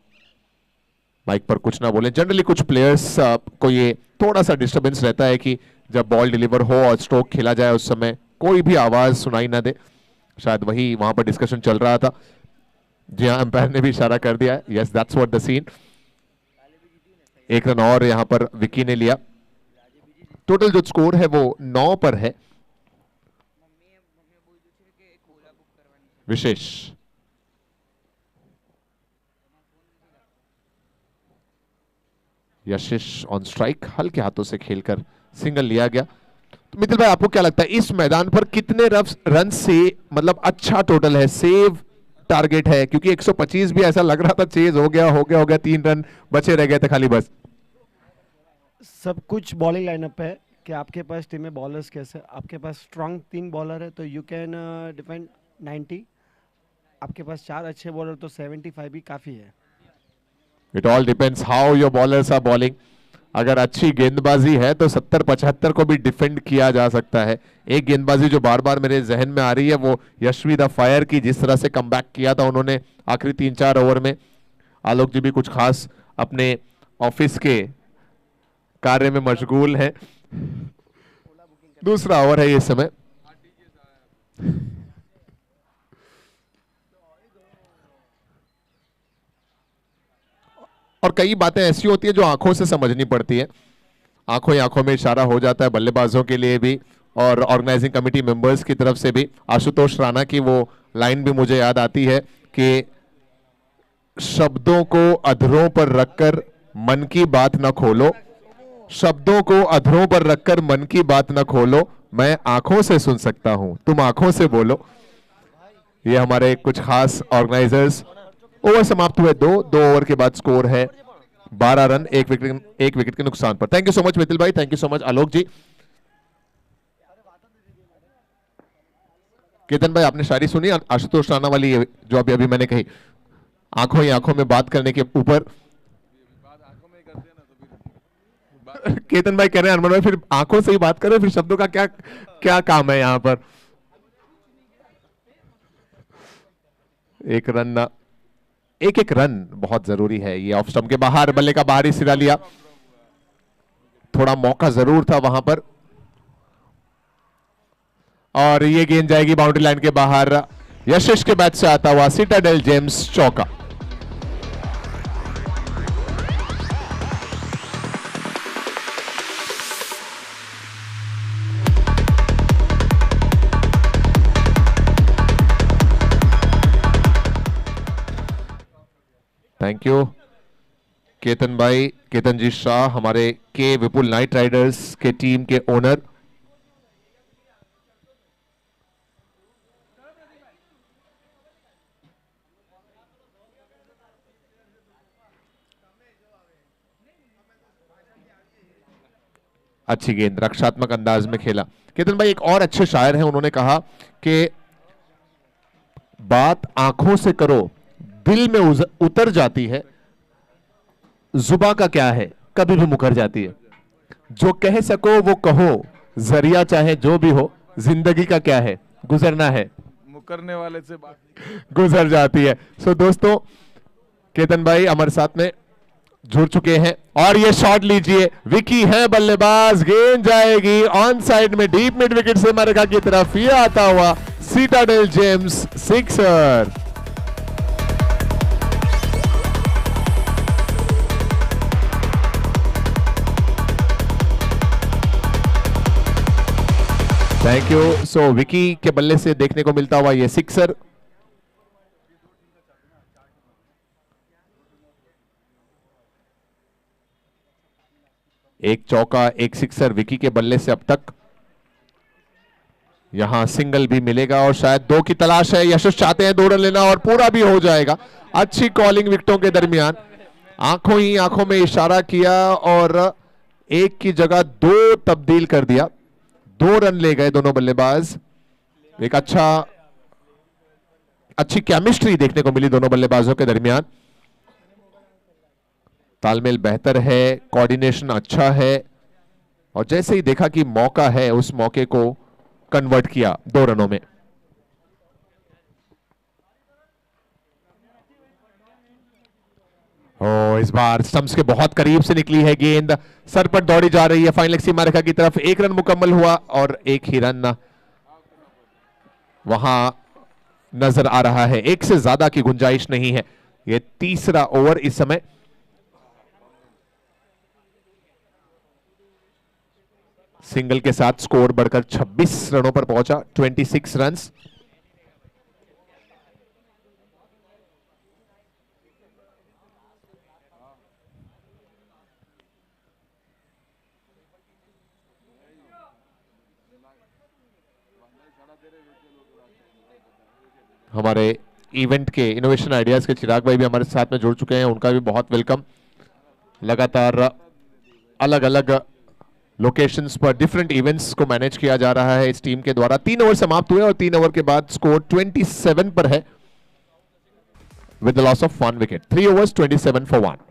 माइक पर कुछ ना बोलें। जनरली कुछ प्लेयर्स को ये थोड़ा सा डिस्टरबेंस रहता है कि जब बॉल डिलीवर हो और स्ट्रोक खेला जाए उस समय कोई भी आवाज सुनाई ना दे। शायद वही वहां पर डिस्कशन चल रहा था। जी हाँ, अंपायर ने भी इशारा कर दिया है। Yes, that's what the scene. एक रन और यहां पर विकी ने लिया। टोटल जो स्कोर है वो 9 पर है। विशेष यशिश ऑन स्ट्राइक, हल्के हाथों से खेलकर सिंगल लिया गया। तो मिथिल भाई, आपको क्या लगता है इस मैदान पर कितने रन से मतलब अच्छा टोटल है, सेव टारगेट है? क्योंकि 125 भी ऐसा लग रहा था चेज हो गया 3 रन बचे रह गए थे खाली बस। सब कुछ बॉलिंग लाइनअप है कि आपके पास टीम में बॉलर्स कैसे, आपके पास स्ट्रांग 3 बॉलर है तो यू कैन डिफेंड 90। आपके पास 4 अच्छे बॉलर तो 75 भी काफी है। It all depends how your bowlers are bowling. अगर अच्छी गेंदबाजी है तो 70-75 को भी डिफेंड किया जा सकता है। एक गेंदबाजी जो बार बार मेरे जहन में आ रही है वो यशवी द फायर की, जिस तरह से कमबैक किया था उन्होंने आखिरी 3-4 ओवर में। आलोक जी भी कुछ खास अपने ऑफिस के कार्य में मशगूल है। दूसरा ओवर है ये समय। और कई बातें ऐसी होती है जो आंखों से समझनी पड़ती है। आंखों ही आंखों में इशारा हो जाता है बल्लेबाजों के लिए भी और ऑर्गेनाइजिंग कमेटी मेंबर्स की तरफ से भी। आशुतोष राणा की वो लाइन भी मुझे याद आती है कि शब्दों को अधरों पर रखकर मन की बात न खोलो, शब्दों को अधरों पर रखकर मन की बात न खोलो, मैं आंखों से सुन सकता हूं, तुम आंखों से बोलो। ये हमारे कुछ खास ऑर्गेनाइजर्स। ओवर समाप्त हुए 2 ओवर के बाद स्कोर है 12 रन, एक विकेट के नुकसान पर। Thank you so much Mithil भाई, थैंक यू सो मच आलोक जी। केतन भाई, आपने शायरी सुनी आशुतोष राणा वाली जो अभी मैंने कही, आंखों ही आंखों में बात करने के ऊपर? केतन भाई कह रहे हैं अरमान भाई फिर आंखों से ही बात करें, फिर शब्दों का क्या क्या काम है यहां पर। एक रन बहुत जरूरी है। ये ऑफ स्टंप के बाहर, बल्ले का बाहरी सिरा लिया, थोड़ा मौका जरूर था वहां पर। और ये गेंद जाएगी बाउंड्री लाइन के बाहर। यशिश के बैट से आता हुआ सिटाडेल जेम्स चौका। थैंक यू केतन भाई, केतन जी शाह, हमारे के विपुल नाइट राइडर्स के टीम के ओनर। अच्छी गेंद रक्षात्मक अंदाज में खेला। केतन भाई एक और अच्छे शायर हैं, उन्होंने कहा कि बात आंखों से करो, दिल में उतर जाती है, जुबा का क्या है कभी भी मुकर जाती है। जो कह सको वो कहो, जरिया चाहे जो भी हो, जिंदगी का क्या है गुजरना है, मुकरने वाले से बात गुजर जाती है। सो दोस्तों, केतन भाई हमारे साथ में जुड़ चुके हैं और ये शॉट लीजिए, विकी है बल्लेबाज, गेंद जाएगी ऑन साइड में डीप मिड विकेट से मरका की तरफ, ये आता हुआ Citadel Gems sixer. Thank you. So Vicky के बल्ले से देखने को मिलता हुआ ये सिक्सर। एक चौका, एक सिक्सर विकी के बल्ले से अब तक। यहां सिंगल भी मिलेगा और शायद 2 की तलाश है। यशस्वी चाहते हैं 2 रन लेना और पूरा भी हो जाएगा। अच्छी कॉलिंग विकेटों के दरमियान आंखों ही आंखों में इशारा किया और 1 की जगह 2 तब्दील कर दिया। 2 रन ले गए दोनों बल्लेबाज। एक अच्छी केमिस्ट्री देखने को मिली दोनों बल्लेबाजों के दरमियान। तालमेल बेहतर है, कोऑर्डिनेशन अच्छा है और जैसे ही देखा कि मौका है उस मौके को कन्वर्ट किया 2 रनों में। इस बार स्टंप्स के बहुत करीब से निकली है गेंद, सर पर दौड़ी जा रही है फाइनल सीमा रेखा की तरफ। 1 रन मुकम्मल हुआ और 1 ही रन वहां नजर आ रहा है। एक से ज्यादा की गुंजाइश नहीं है। यह तीसरा ओवर इस समय। सिंगल के साथ स्कोर बढ़कर 26 रनों पर पहुंचा, 26 रन्स। हमारे इवेंट के इनोवेशन आइडियाज के चिराग भाई भी हमारे साथ में जुड़ चुके हैं, उनका भी बहुत वेलकम। लगातार अलग अलग लोकेशंस पर डिफरेंट इवेंट्स को मैनेज किया जा रहा है इस टीम के द्वारा। 3 ओवर समाप्त हुए और 3 ओवर के बाद स्कोर 27 पर है with the loss of 1 wicket. 3 overs 27 for 1।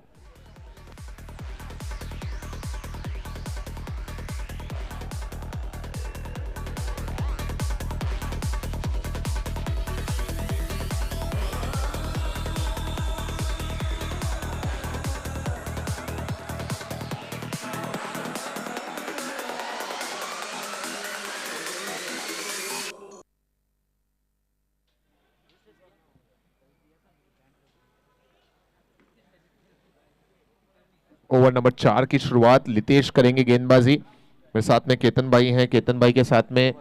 Over number 4 की शुरुआत लितेश करेंगे गेंदबाजी। मेरे साथ में केतन भाई हैं, केतन भाई के साथ में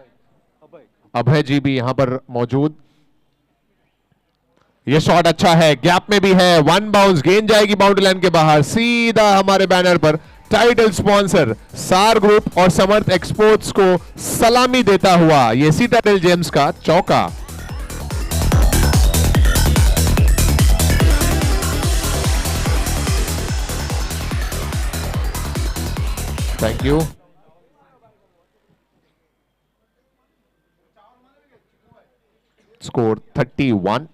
अभय जी भी यहां पर मौजूद। ये शॉट अच्छा है, गैप में भी है, 1 बाउंस, गेंद जाएगी बाउंड्री लाइन के बाहर, सीधा हमारे बैनर पर। टाइटल स्पॉन्सर सार ग्रुप और समर्थ एक्सपोर्ट्स को सलामी देता हुआ ये सीटाडेल जेम्स का चौका। Thank you. स्कोर 31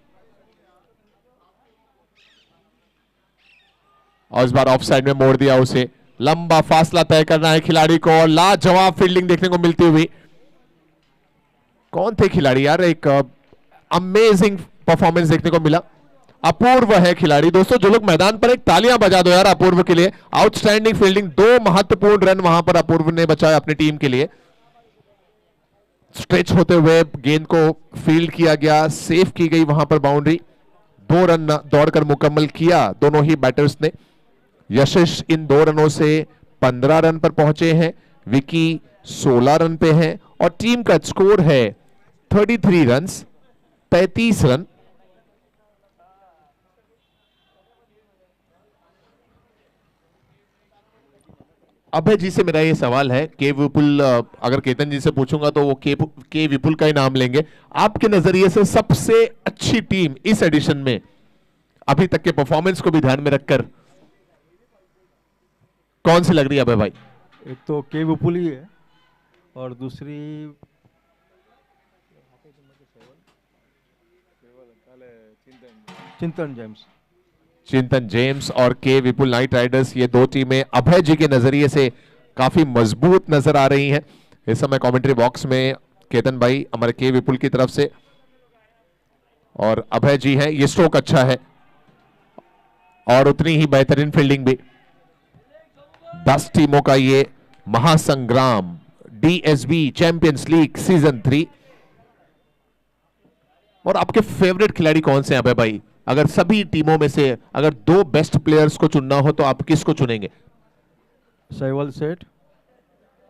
और इस बार ऑफ साइड में मोड़ दिया उसे। लंबा फासला तय करना है खिलाड़ी को और लाजवाब फील्डिंग देखने को मिलती हुई। कौन थे खिलाड़ी यार, एक अमेजिंग परफॉर्मेंस देखने को मिला। अपूर्व है खिलाड़ी। दोस्तों जो लोग मैदान पर, एक तालियां बजा दो यार अपूर्व के लिए। आउटस्टैंडिंग फील्डिंग, 2 महत्वपूर्ण रन वहां पर अपूर्व ने बचाया अपनी टीम के लिए। स्ट्रेच होते हुए गेंद को फील्ड किया गया, सेव की गई वहां पर बाउंड्री। 2 रन दौड़कर मुकम्मल किया दोनों ही बैटर्स ने। यशिश इन 2 रनों से 15 रन पर पहुंचे हैं, विकी 16 रन पे हैं और टीम का स्कोर है 33 रन, 33 रन। अभय जी से मेरा ये सवाल है, के विपुल, अगर केतन जी से पूछूंगा तो वो के विपुल का ही नाम लेंगे। आपके नजरिए से सबसे अच्छी टीम इस एडिशन में अभी तक के परफॉर्मेंस को भी ध्यान में रखकर कौन सी लग रही है अभय भाई? एक तो के विपुल ही है और दूसरी चिंतन जेम्स। चिंतन जेम्स और के विपुल नाइट राइडर्स, ये 2 टीमें अभय जी के नजरिए से काफी मजबूत नजर आ रही हैं इस समय कमेंट्री बॉक्स में। केतन भाई हमारे के विपुल की तरफ से और अभय जी हैं। ये स्ट्रोक अच्छा है और उतनी ही बेहतरीन फील्डिंग भी। 10 टीमों का ये महासंग्राम डीएसबी चैंपियंस लीग सीजन 3। और आपके फेवरेट खिलाड़ी कौन से हैं अभय भाई? अगर सभी टीमों में से अगर 2 बेस्ट प्लेयर्स को चुनना हो तो आप किसको चुनेंगे? सहवाल सेठ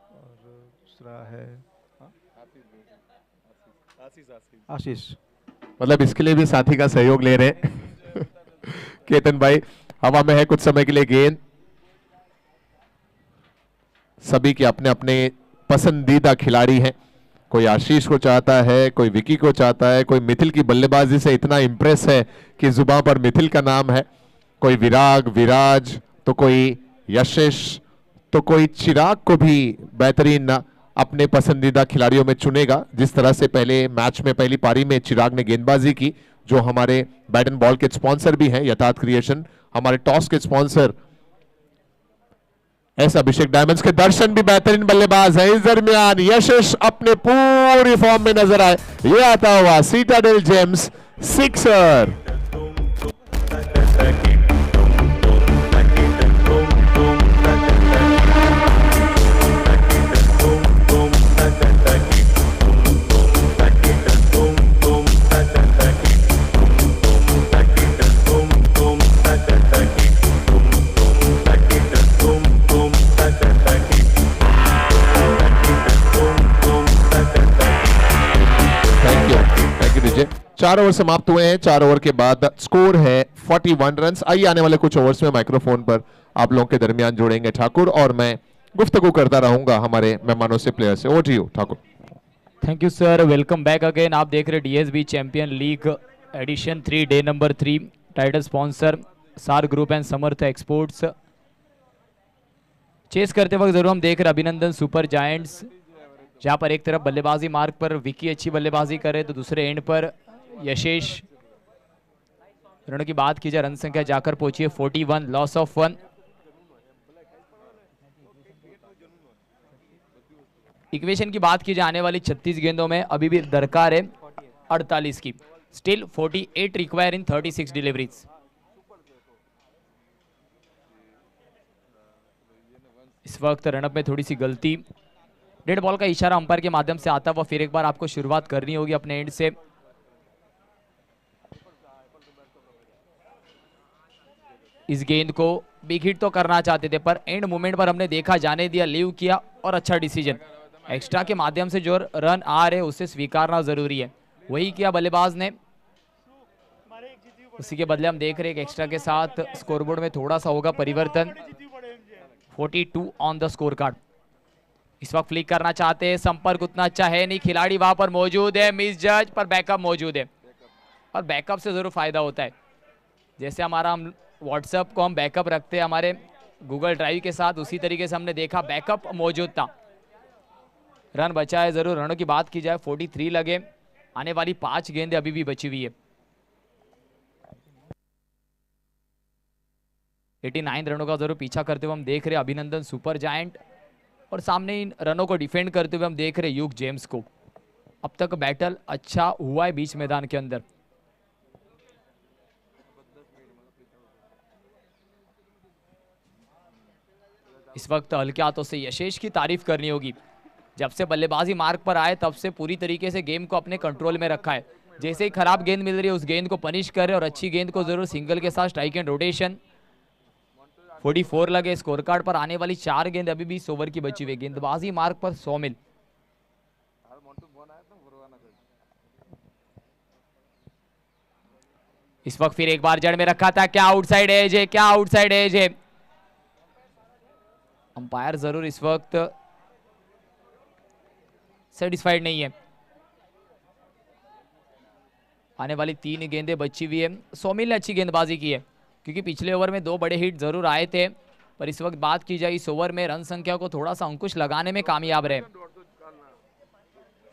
और दूसरा है आशीष। मतलब इसके लिए भी साथी का सहयोग ले रहे हैं केतन भाई। हवा में है कुछ समय के लिए गेंद। सभी के अपने अपने पसंदीदा खिलाड़ी हैं। कोई आशीष को चाहता है, कोई विकी को चाहता है, कोई मिथिल की बल्लेबाजी से इतना इंप्रेस है कि जुबान पर मिथिल का नाम है, कोई विराज, तो कोई यशिश, तो कोई चिराग को भी बेहतरीन अपने पसंदीदा खिलाड़ियों में चुनेगा। जिस तरह से पहले मैच में पहली पारी में चिराग ने गेंदबाजी की, जो हमारे बैट एंड बॉल के स्पॉन्सर भी हैं यथार्थ क्रिएशन, हमारे टॉस के स्पॉन्सर एस अभिषेक डायमंड्स के दर्शन भी बेहतरीन बल्लेबाज है। इस दरमियान यशिश अपने पूरी फॉर्म में नजर आए। ये आता हुआ सीटाडेल जेम्स सिक्सर। 4 ओवर समाप्त हुए हैं। 4 ओवर के बाद स्कोर है 41 रन। आइए आने वाले कुछ ओवर्स में माइक्रोफोन पर आप लोगों के दरमियान जुड़ेंगे ठाकुर, और मैं गुफ्तगू करता रहूंगा हमारे मेहमानों से, प्लेयर से। Over to you Thakur. Thank you sir, welcome back again. आप देख रहे DSB champion league edition 3 day number 3। Title sponsor Saar group and Samarth exports. Chase करते वक्त जरूर हम देख रहे अभिनंदन सुपर जायंट्स, जहां पर एक तरफ बल्लेबाजी मार्ग पर विकी अच्छी बल्लेबाजी करे तो दूसरे एंड पर यशेश। रनों की बात की जाए, रन संख्या जाकर पहुंची है 41, लॉस ऑफ 1। इक्वेशन की बात की जाए आने वाली 36 गेंदों में अभी भी दरकार है 48 की। स्टिल 48 रिक्वायर इन 36 डिलीवरीज। इस वक्त रनअप में थोड़ी सी गलती, डेड बॉल का इशारा अंपायर के माध्यम से आता हुआ फिर एक बार आपको शुरुआत करनी होगी अपने एंड से। इस गेंद को बिग हिट तो करना चाहते थे, पर एंड मोमेंट पर हमने देखा, जाने दिया, लीव किया और अच्छा डिसीजन। एक्स्ट्रा के माध्यम से जो रन आ रहे उसे स्वीकारना जरूरी है, वही किया बल्लेबाज ने। उसी के बदले हम देख रहे हैं कि एक्स्ट्रा के साथ स्कोरबोर्ड में थोड़ा सा होगा परिवर्तन। 42 ऑन द स्कोर कार्ड। इस वक्त फ्लिक करना चाहते हैं, संपर्क उतना अच्छा है नहीं, खिलाड़ी वहां पर मौजूद है, मिस जज पर बैकअप मौजूद है, और बैकअप से जरूर फायदा होता है। जैसे हमारा हम व्हाट्सएप को हम बैकअप रखते हैं हमारे गूगल ड्राइव के साथ, उसी तरीके से हमने देखा बैकअप मौजूद था, रन बचा है जरूर। रनों की बात की जाए 43 लगे, आने वाली 5 गेंदें अभी भी बची हुई है। 89 रनों का जरूर पीछा करते हुए हम देख रहे हैं अभिनंदन सुपर जायंट, और सामने इन रनों को डिफेंड करते हुए हम देख रहे हैं यूक जेम्स को। अब तक बैटल अच्छा हुआ है बीच मैदान के अंदर। इस वक्त हल्के हाथों से यशेश की तारीफ करनी होगी। जब से बल्लेबाजी मार्ग पर आए तब से पूरी तरीके से गेम को अपने कंट्रोल में रखा है। जैसे ही खराब गेंद मिल रही है उस गेंद को पनिश करे, और अच्छी गेंद को जरूर सिंगल के साथ स्ट्राइक एंड रोटेशन। 44 लगे स्कोर कार्ड पर, आने वाली 4 गेंद अभी भी 100 ओवर की बची हुई। गेंदबाजी मार्ग पर 100 मिल। इस वक्त फिर एक बार जड़ में रखा था, क्या आउटसाइड एज है, क्या आउटसाइड एज है। अंपायर जरूर इस वक्त सेटिस्फाइड नहीं है। आने वाली 3 गेंदें बची हुई है। 100 मिल ने अच्छी गेंदबाजी की है, क्योंकि पिछले ओवर में 2 बड़े हिट जरूर आए थे, पर इस वक्त बात की जाए इस ओवर में रन संख्या को थोड़ा सा अंकुश लगाने में कामयाब रहे।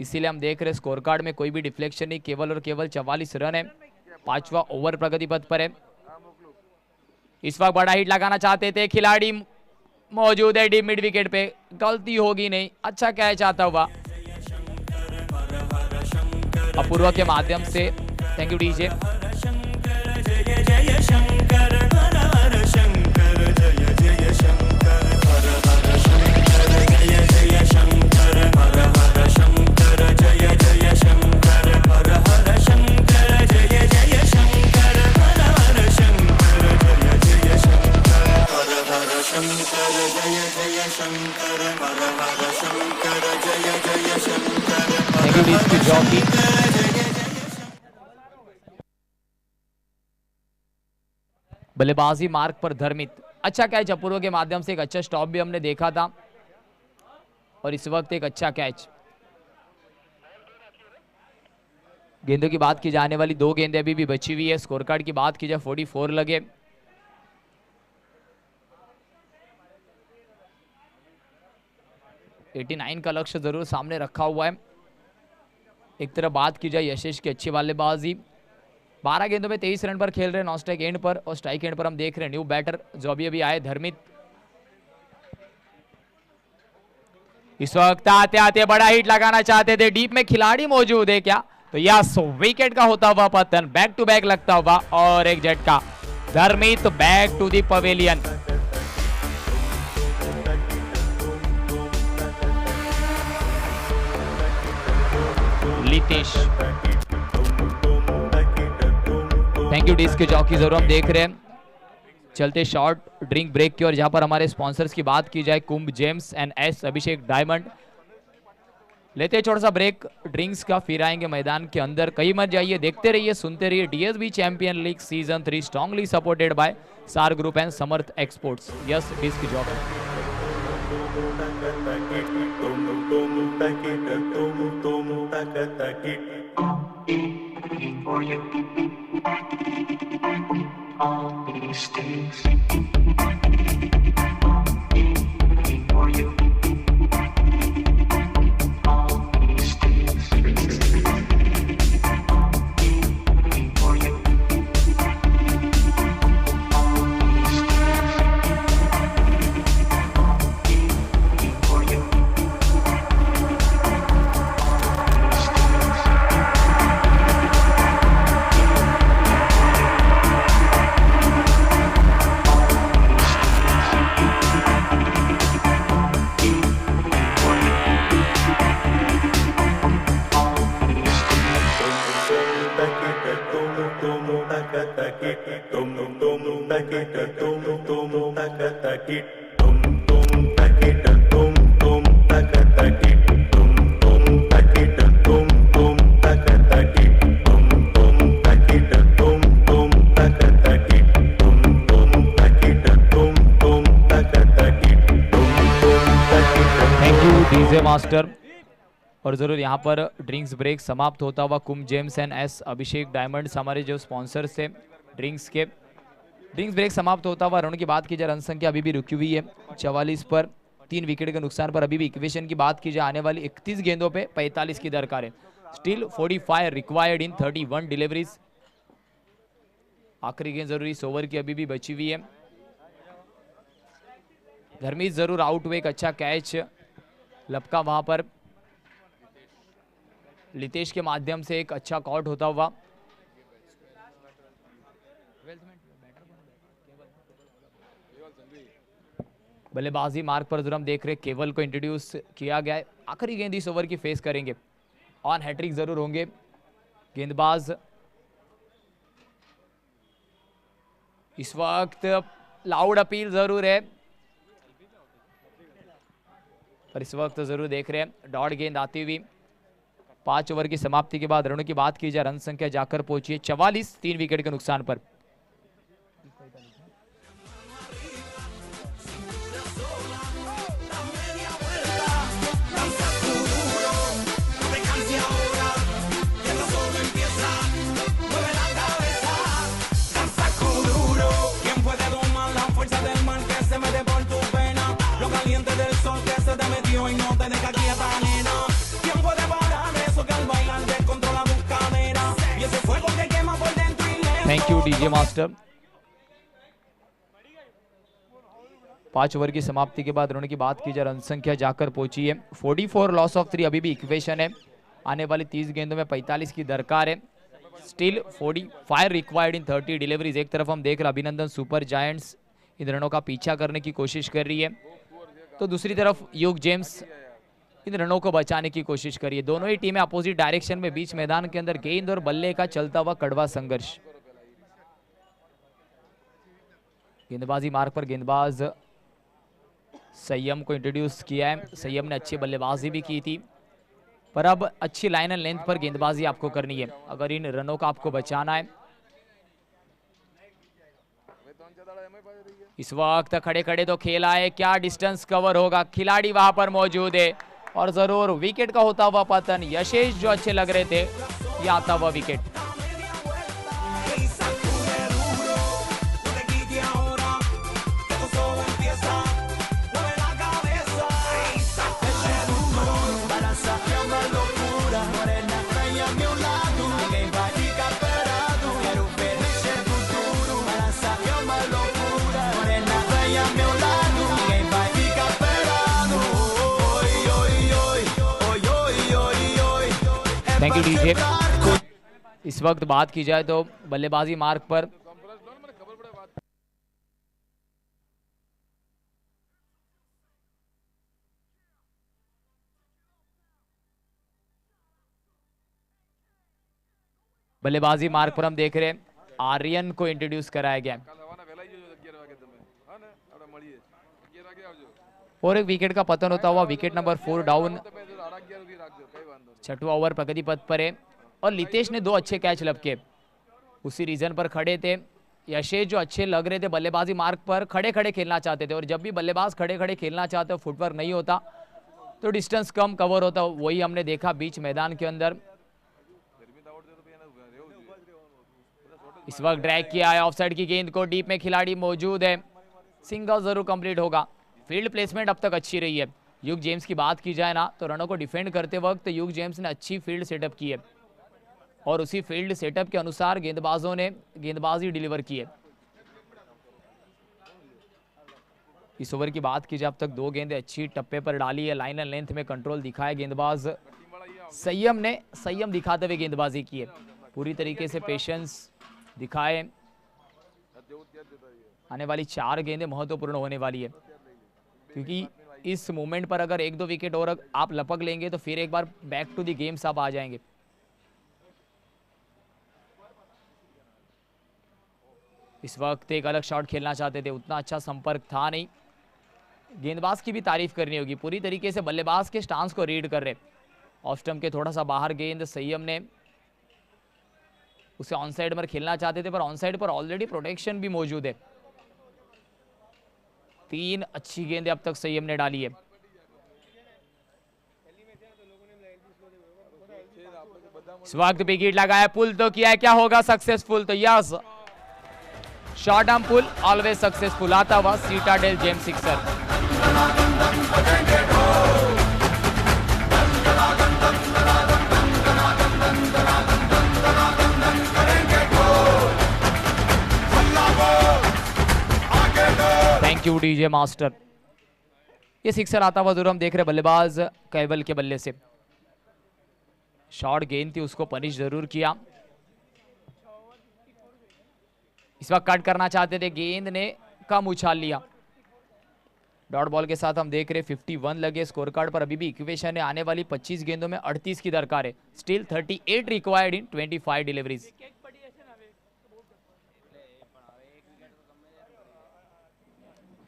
इसीलिए हम देख रहे स्कोर कार्ड में कोई भी डिफ्लेक्शन नहीं, केवल और केवल 44 रन है। 5वां ओवर प्रगति पथ पर है। इस वक्त बड़ा हिट लगाना चाहते थे, खिलाड़ी मौजूद है डीप मिड विकेट पे, गलती होगी नहीं, अच्छा कैच आता हुआ अपूर्वा के माध्यम से। Thank you DJ. बल्लेबाजी मार्ग पर धर्मित, अच्छा कैच अपूर्व के माध्यम से, एक अच्छा स्टॉप भी हमने देखा था, और इस वक्त एक अच्छा कैच। गेंदों की बात की जाने वाली 2 गेंदें अभी भी बची हुई है। स्कोर कार्ड की बात की जाए 44 लगे। $89 का लक्ष्य जरूर सामने रखा हुआ है। एक तरफ बात की जाए यशेश की अच्छी बल्लेबाजी, 12 गेंदों में 23 रन पर खेल रहे नॉन स्ट्राइक एंड पर, और स्ट्राइक एंड पर हम देख रहे हैं न्यू बैटर जो अभी आए धर्मित। इस वक्त आते आते बड़ा हिट लगाना चाहते थे, डीप में खिलाड़ी मौजूद है क्या, तो यस विकेट का होता हुआ पतन, बैक टू बैक लगता हुआ और एक झटका। Dharmit back to the pavilion. Litesh, thank you disc के जॉकी जरूर हम देख रहे हैं। चलते शॉर्ट ड्रिंक ब्रेक की, और जहां पर हमारे स्पॉन्सर्स की बात की जाए Kumbh Gems and S Abhishek Diamond, लेते हैं छोटा सा ब्रेक ड्रिंक्स का, फिर आएंगे मैदान के अंदर। कहीं मत जाइए, देखते रहिए, सुनते रहिए। DSB champion league season 3 strongly supported by Saar group and Samarth exports. Yes disc jockey. DJ master. और जरूर यहाँ पर ड्रिंक्स ब्रेक समाप्त होता हुआ Kumbh Gems and S Abhishek Diamonds हमारे जो स्पॉन्सर्स थे ड्रिंक्स के, ड्रिंक्स ब्रेक समाप्त होता हुआ रन की बात की जाए, रन संख्या अभी भी रुकी हुई है 44 पर, 3 विकेट के नुकसान पर। अभी भी इक्वेशन की बात की जाए, आने वाली 31 गेंदों पे 45 की दरकार है। Still 45 required in 31 deliveries. आखिरी गेंद जरूरी इस ओवर की अभी भी बची हुई है। धर्मीज जरूर आउट हुए, एक अच्छा कैच लपका वहां पर, लितेश के माध्यम से एक अच्छा कॉट होता हुआ। बल्लेबाजी मार्ग पर जरूर हम देख रहे हैं केवल को इंट्रोड्यूस किया गया है। आखिरी गेंद इस ओवर की फेस करेंगे, ऑन हैट्रिक जरूर होंगे गेंदबाज। इस वक्त लाउड अपील जरूर है, पर इस वक्त जरूर देख रहे हैं डॉट गेंद आती हुई। 5 ओवर की समाप्ति के बाद रनों की बात की जाए, रन संख्या जाकर पहुंची है 44, 3 विकेट के नुकसान पर। Thank you DJ master. 5 over की समाप्ति के बाद रनों की बात की जाए, रन संख्या जाकर पहुंची है 44, लॉस ऑफ 3 अभी भी इक्वेशन है। आने वाली 30 गेंदों में 45 की दरकार है। Still 45 required in 30 deliveries. एक तरफ हम देख रहे अभिनंदन सुपर जायंट्स इन रनों का पीछा करने की कोशिश कर रही है, तो दूसरी तरफ युग जेम्स इन रनों को बचाने की कोशिश करिए। दोनों ही टीमें अपोजिट डायरेक्शन में बीच मैदान के अंदर गेंद और बल्ले का चलता हुआ कड़वा संघर्ष। गेंदबाजी मार्ग पर गेंदबाज संयम को इंट्रोड्यूस किया है। संयम ने अच्छी बल्लेबाजी भी की थी, पर अब अच्छी लाइन एंड लेंथ पर गेंदबाजी आपको करनी है अगर इन रनों का आपको बचाना है। इस वक्त खड़े खड़े तो खेला है, क्या डिस्टेंस कवर होगा, खिलाड़ी वहां पर मौजूद है और जरूर विकेट का होता हुआ पतन। यशेष जो अच्छे लग रहे थे, ये आता हुआ विकेट। Thank you DJ. इस वक्त बात की जाए तो बल्लेबाजी मार्ग पर हम देख रहे हैं आर्यन को इंट्रोड्यूस कराया गया। और एक विकेट का पतन होता हुआ विकेट नंबर 4 डाउन। छठवां ओवर प्रगति पथ पर है और लितेश ने 2 अच्छे कैच लपके, उसी रीजन पर खड़े थे। यशेश जो अच्छे लग रहे थे बल्लेबाजी मार्ग पर, खड़े खड़े खेलना चाहते थे, और जब भी बल्लेबाज खड़े खड़े खेलना चाहते हो फुटवर्क नहीं होता तो डिस्टेंस कम कवर होता, वही हमने देखा बीच मैदान के अंदर। इस वक्त ड्रैग किया है ऑफसाइड की गेंद को, डीप में खिलाड़ी मौजूद है, सिंगल जरूर कंप्लीट होगा। फील्ड प्लेसमेंट अब तक अच्छी रही है। ह्यूग जेम्स की बात की जाए ना तो रनों को डिफेंड करते वक्त ह्यूग जेम्स ने अच्छी फील्ड सेटअप की है और उसी फील्ड सेटअप के अनुसार गेंदबाजों ने गेंदबाजी डिलीवर की है। इस ओवर की बात की जाए अब तक 2 गेंदें अच्छी टप्पे पर डाली है, लाइन एंड लेंथ में कंट्रोल दिखाया गेंदबाज संयम ने, संयम दिखाते हुए गेंदबाजी की है, पूरी तरीके से पेशेंस दिखाए। आने वाली 4 गेंदें महत्वपूर्ण होने वाली है, क्योंकि इस मोमेंट पर अगर 1-2 विकेट और आप लपक लेंगे तो फिर एक बार बैक टू द गेम्स आप आ जाएंगे। इस वक्त एक अलग शॉट खेलना चाहते थे, उतना अच्छा संपर्क था नहीं। गेंदबाज की भी तारीफ करनी होगी, पूरी तरीके से बल्लेबाज के स्टांस को रीड कर रहे। ऑफ स्टंप के थोड़ा सा बाहर गेंद, संयम ने उसे ऑन साइड पर खेलना चाहते थे पर ऑन साइड पर ऑलरेडी प्रोटेक्शन भी मौजूद है। 3 अच्छी गेंदें अब तक संयम ने डाली है। इस वक्त विकेट लगाया, पुल तो किया है, क्या होगा सक्सेसफुल? तो yes, short arm pull always successful आता हुआ citadel James sixer. Thank you DJ master. ये सिक्सर आता हुआ जरूर हम देख रहे बल्लेबाज कैवल के बल्ले से। शॉर्ट गेंद थी, उसको पनिश जरूर किया। इस वक्त कट करना चाहते थे, गेंद ने कम उछाल लिया। डॉट बॉल के साथ हम देख रहे 51 लगे स्कोर कार्ड पर। अभी भी इक्वेशन है, आने वाली 25 गेंदों में 38 की दरकार है। Still 38 required in 25 deliveries.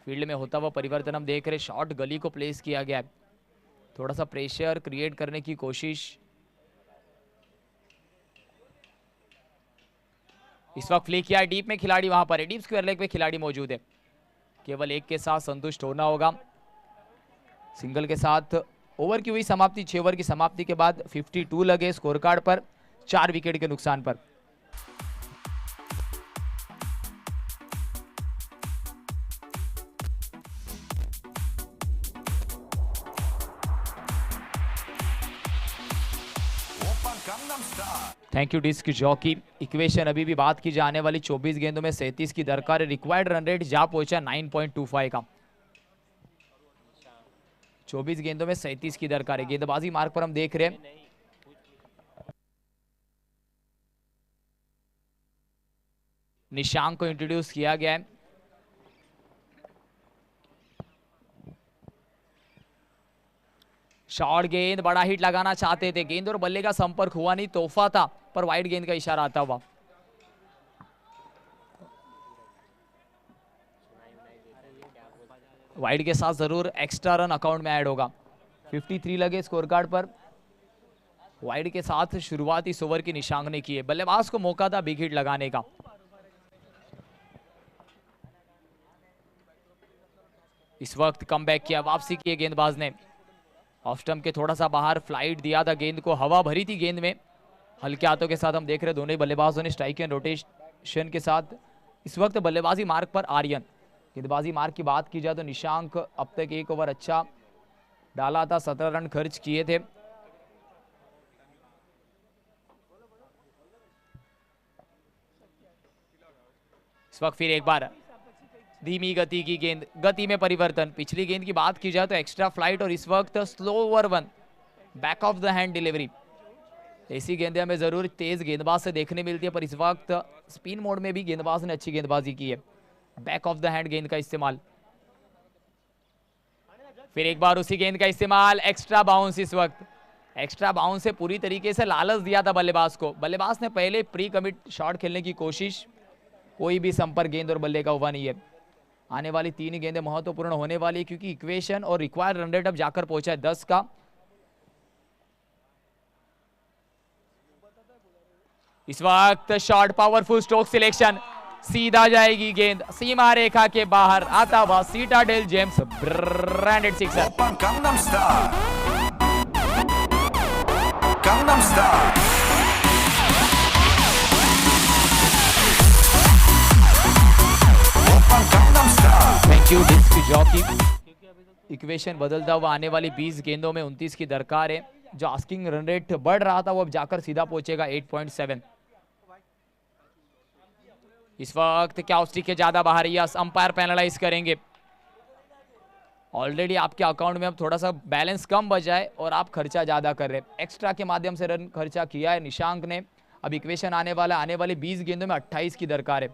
Field में होता हुआ परिवर्तन हम देख रहे, शॉट गली को प्लेस किया गया है, थोड़ा सा प्रेशर क्रिएट करने की कोशिश। इस वक्त फ्लिक किया, डीप में खिलाड़ी वहां पर है, डीप स्क्वायर लेग पे खिलाड़ी मौजूद है, केवल 1 के साथ संतुष्ट होना होगा। सिंगल के साथ ओवर की हुई समाप्ति, 6 ओवर की समाप्ति के बाद 52 लगे स्कोर कार्ड पर, 4 विकेट के नुकसान पर। Thank you disc jockey. Equation अभी भी बात की जाने वाली 24 गेंदों में 37 की दरकार है। रिक्वायर्ड रन रेट जा पहुंचा 9.25 का। 24 गेंदों में 37 की दरकार है। गेंदबाजी मार्ग पर हम देख रहे हैं निशांक को इंट्रोड्यूस किया गया है। शॉर्ट गेंद, बड़ा हिट लगाना चाहते थे, गेंद और बल्ले का संपर्क हुआ नहीं, तोहफा था पर वाइड गेंद का इशारा आता हुआ। वाइड के साथ जरूर एक्स्ट्रा रन अकाउंट में ऐड होगा। 53 लगे स्कोर कार्ड पर। वाइड के साथ शुरुआत इस ओवर की निशांक ने की है। बल्लेबाज को मौका था बिग हिट लगाने का। इस वक्त कमबैक किया, वापसी की गेंदबाज ने। ऑफ स्टंप के थोड़ा सा बाहर फ्लाइट दिया था गेंद को, हवा भरी थी गेंद में। हल्के हाथों के साथ हम देख रहे दोनों ही बल्लेबाजों ने स्ट्राइक एंड रोटेशन के साथ। इस वक्त बल्लेबाजी मार्ग पर आर्यन। गेंदबाजी मार्ग की बात की जाए तो निशांक अब तक 1 ओवर अच्छा डाला था, 17 रन खर्च किए थे। इस वक्त फिर एक बार धीमी गति की गेंद, गति में परिवर्तन। पिछली गेंद की बात की जाए तो एक्स्ट्रा फ्लाइट और इस वक्त slow over 1 back of the hand delivery. ऐसी गेंदें हमें जरूर तेज गेंदबाज से देखने मिलती है, पर इस वक्त स्पिन मोड में भी गेंदबाज ने अच्छी गेंदबाजी की है। बैक ऑफ द हैंड गेंद का इस्तेमाल। फिर एक बार उसी गेंद का इस्तेमाल, एक्स्ट्रा बाउंस। इस वक्त एक्स्ट्रा बाउंस से पूरी तरीके से लालच दिया था बल्लेबाज को। बल्लेबाज ने पहले प्री कमिट शॉट खेलने की कोशिश, कोई भी संपर्क गेंद और बल्ले का हुआ नहीं है। आने वाली 3 गेंदें महत्वपूर्ण होने वाली, क्योंकि इक्वेशन और रिक्वायर्ड रन रेट अब जाकर पहुंचा है 10 का। इस वक्त शॉट पावरफुल स्ट्रोक सिलेक्शन, सीधा जाएगी गेंद सीमा रेखा के बाहर, आता हुआ citadel James branded sixer. Thank you disc jockey. Equation बदलता हुआ आने वाली 20 गेंदों में 29 की दरकार है। जो आस्किंग रन रेट बढ़ रहा था वो अब जाकर सीधा पहुंचेगा 8.7। इस वक्त क्या स्टिक के ज्यादा बाहर, यस अंपायर पेनलाइज करेंगे। ऑलरेडी आपके अकाउंट में अब थोड़ा सा बैलेंस कम बचा है और आप खर्चा ज्यादा कर रहे हैं। एक्स्ट्रा के माध्यम से रन खर्चा किया है निशांक ने। अब इक्वेशन आने वाली 20 गेंदों में 28 की दरकार है।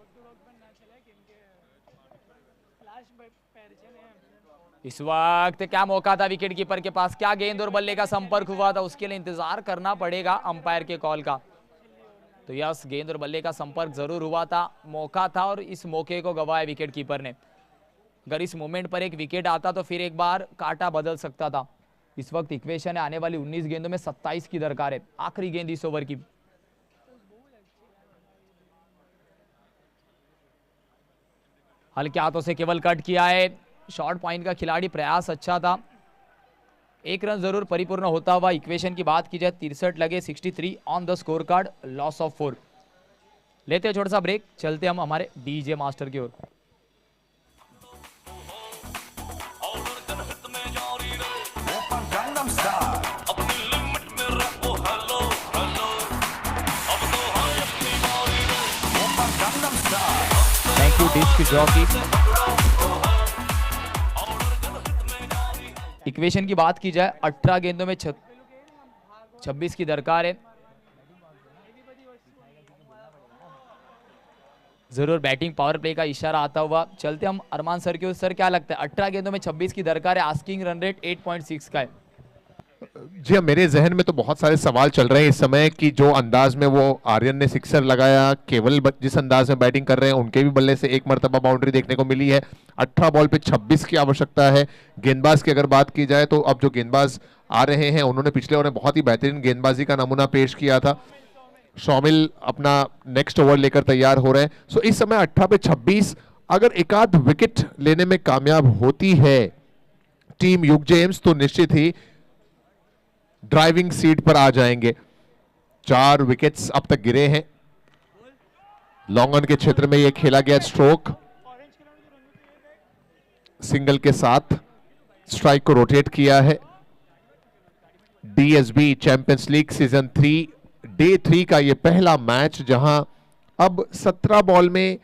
इस वक्त क्या मौका था विकेट कीपर के पास, क्या गेंद और बल्ले का संपर्क हुआ था, उसके लिए इंतजार करना पड़ेगा अंपायर के कॉल का। तो यस, गेंद और बल्ले का संपर्क जरूर हुआ था, मौका था और इस मौके को गवाया विकेट कीपर ने। अगर इस मोमेंट पर एक विकेट आता तो फिर एक बार काटा बदल सकता था। इस वक्त इक्वेशन है आने वाली 19 गेंदों में 27 की दरकार है, आखिरी गेंद इस ओवर की। हल्के हाथों से केवल कट किया है, शॉर्ट पॉइंट का खिलाड़ी, प्रयास अच्छा था। एक रन जरूर परिपूर्ण होता हुआ। इक्वेशन की बात की जाए 63 लगे, 63 on the score card, loss of 4। लेते हैं छोटा सा ब्रेक, चलते हम हमारे डीजे मास्टर की ओर। Thank you disc jockey. Equation की बात की जाए 18 गेंदों में 26 की दरकार है। जरूर बैटिंग पावर प्ले का इशारा आता हुआ। चलते हम अरमान सर की ओर। सर क्या लगता है 18 गेंदों में 26 की दरकार है, आस्किंग रन रेट 8.6 का है। जी हाँ, मेरे जहन में तो बहुत सारे सवाल चल रहे हैं इस समय कि जो अंदाज में वो आर्यन ने सिक्सर लगाया, केवल जिस अंदाज में बैटिंग कर रहे हैं उनके भी बल्ले से एक मरतबा बाउंड्री देखने को मिली है। 18 बॉल पे 26 की आवश्यकता है। गेंदबाज की अगर बात की जाए तो अब जो गेंदबाज आ रहे हैं उन्होंने पिछले ओवर में बहुत ही बेहतरीन गेंदबाजी का नमूना पेश किया था। शॉमिल अपना नेक्स्ट ओवर लेकर तैयार हो रहे हैं। सो इस समय 18 पे 26, अगर एकाध विकेट लेने में कामयाब होती है टीम यूक जेम्स तो निश्चित ही ड्राइविंग सीट पर आ जाएंगे। 4 विकेट्स अब तक गिरे हैं। लॉन्ग ऑन के क्षेत्र में यह खेला गया स्ट्रोक, सिंगल के साथ स्ट्राइक को रोटेट किया है। DSB Champions League season 3 day 3 का यह पहला मैच जहां अब 17 बॉल में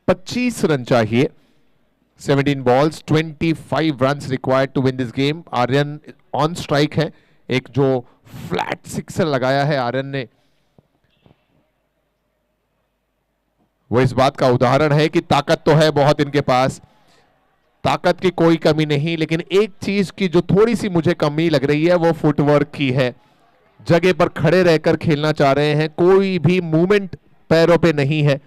25 रन चाहिए। 17 balls 25 runs required to win this game. Aryan on strike है। एक जो फ्लैट सिक्सर लगाया है आर्यन ने, वो इस बात का उदाहरण है कि ताकत तो है बहुत इनके पास, ताकत की कोई कमी नहीं, लेकिन एक चीज की जो थोड़ी सी मुझे कमी लग रही है वो फुटवर्क की है। जगह पर खड़े रहकर खेलना चाह रहे हैं, कोई भी मूवमेंट पैरों पे नहीं है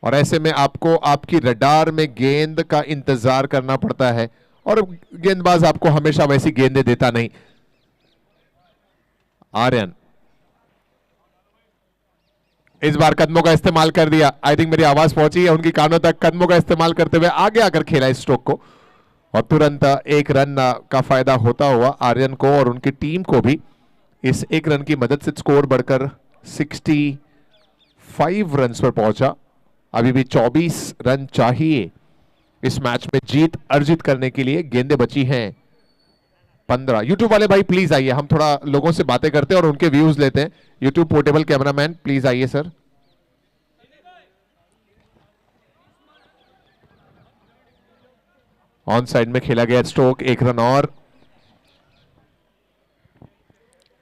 और ऐसे में आपको आपकी रडार में गेंद का इंतजार करना पड़ता है और गेंदबाज आपको हमेशा वैसी गेंदें देता नहीं। आर्यन इस बार कदमों का इस्तेमाल कर दिया। आई थिंक मेरी आवाज पहुंची है उनकी कानों तक। कदमों का इस्तेमाल करते हुए आगे आकर खेला इस स्ट्रोक को और तुरंत एक रन का फायदा होता हुआ आर्यन को और उनकी टीम को भी। इस एक रन की मदद से स्कोर बढ़कर 65 रन पर पहुंचा। अभी भी 24 रन चाहिए इस मैच में जीत अर्जित करने के लिए। गेंदें बची हैं 15। यूट्यूब वाले भाई प्लीज आइए, हम थोड़ा लोगों से बातें करते हैं और उनके व्यूज लेते हैं। यूट्यूब पोर्टेबल कैमरामैन प्लीज आइए सर। ऑन साइड में खेला गया स्ट्रोक, एक रन और।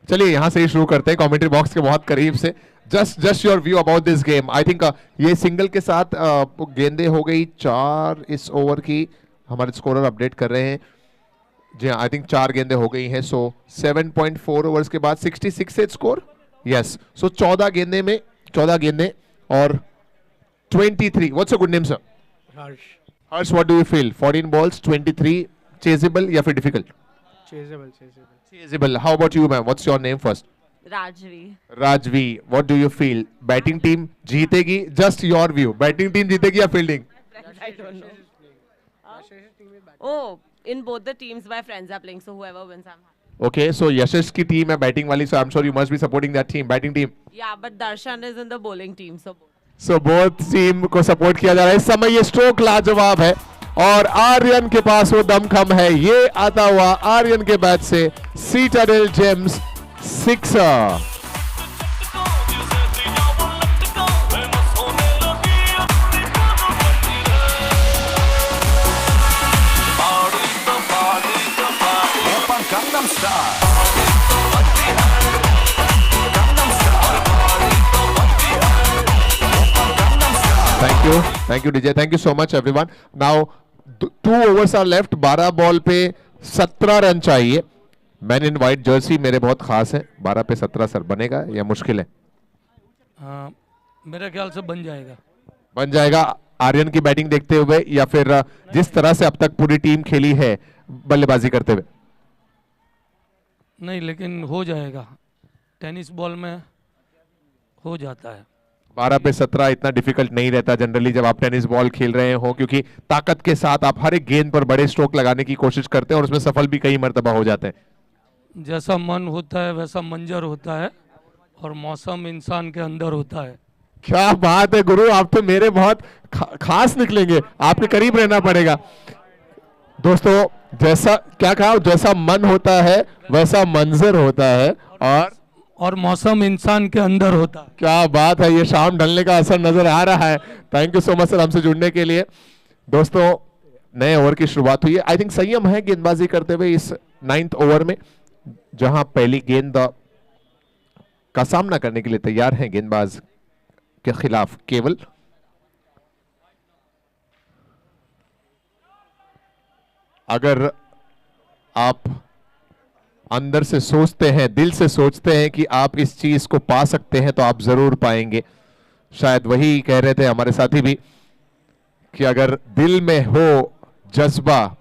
चलिए यहां से ही शुरू करते हैं, कमेंट्री बॉक्स के बहुत करीब से। Just your view about this game. I think ये सिंगल के साथ गेंदें हो गई 4 इस ओवर की। हमारे स्कोरर अपडेट कर रहे हैं। जी हाँ, आई थिंक 4 गेंदें हो गई हैं। सो 7.4 ओवर्स के बाद 66 है स्कोर। यस, सो 14 गेंदें और 23। What's a good name sir? Harsh, what do you feel? 14 balls, 23 chasable या फिर difficult? Chasable chasable. How about you ma'am? What's your name first? Rajvi. Rajvi, what do you feel? Batting team जीतेगी? Just your view. Batting team जीतेगी या fielding? I don't know. Oh, in both the teams my friends are playing, so whoever wins I'm happy. Okay, so यशस की टीम है बैटिंग वाली, so I'm sure you must be supporting that team, batting team. Yeah, but Darshan is in the bowling team, so So both team को सपोर्ट किया जा रहा है. इस समय ये स्ट्रोक लाजवाब है और आर्यन के पास वो दमखम है. ये आता हुआ आर्यन के बैट से citadel James sixer. Thank you DJ, thank you so much everyone. Now 2 overs are left. 12 ball पे 17 रन चाहिए. मैन इन व्हाइट जर्सी मेरे बहुत खास है. 12 पे 17 सर बनेगा या मुश्किल है? मेरे ख्याल से बन जाएगा. बन जाएगा आर्यन की बैटिंग देखते हुए या फिर जिस तरह से अब तक पूरी टीम खेली है बल्लेबाजी करते हुए? नहीं, लेकिन हो जाएगा. टेनिस बॉल में हो जाता है. 12 पे 17 इतना डिफिकल्ट नहीं रहता जनरली जब आप टेनिस बॉल खेल रहे हो, क्योंकि ताकत के साथ आप हर एक गेंद पर बड़े स्ट्रोक लगाने की कोशिश करते हैं और उसमें सफल भी कई मर्तबा हो जाते हैं. जैसा मन होता है वैसा मंजर होता है और मौसम इंसान के अंदर होता है. क्या बात है गुरु, आप तो मेरे बहुत खास निकलेंगे. आपके करीब रहना पड़ेगा. दोस्तों, जैसा क्या कहा, जैसा मन होता है वैसा मंजर होता है और मौसम इंसान के अंदर होता है. क्या बात है, ये शाम ढलने का असर नजर आ रहा है. Thank you so much sir हमसे जुड़ने के लिए. दोस्तों, नए ओवर की शुरुआत हुई है. आई थिंक संयम है गेंदबाजी करते हुए इस 9th ओवर में, जहां पहली गेंद का सामना करने के लिए तैयार हैं गेंदबाज के खिलाफ केवल. अगर आप अंदर से सोचते हैं, दिल से सोचते हैं कि आप इस चीज को पा सकते हैं तो आप जरूर पाएंगे. शायद वही कह रहे थे हमारे साथी भी कि अगर दिल में हो जज्बा,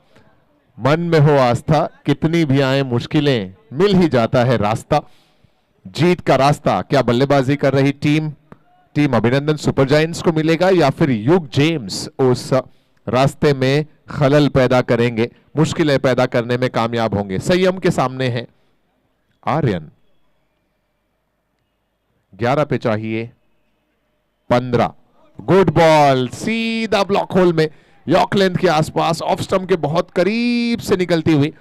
मन में हो आस्था, कितनी भी आए मुश्किलें मिल ही जाता है रास्ता. जीत का रास्ता क्या बल्लेबाजी कर रही टीम अभिनंदन सुपर जायंट्स को मिलेगा या फिर युग जेम्स उस रास्ते में खलल पैदा करेंगे, मुश्किलें पैदा करने में कामयाब होंगे? संयम के सामने है आर्यन. 11 पे चाहिए 15. गुड बॉल, सीधा ब्लॉक होल में, यॉर्क लेंथ के आसपास, ऑफ स्टंप के बहुत करीब से निकलती हुई.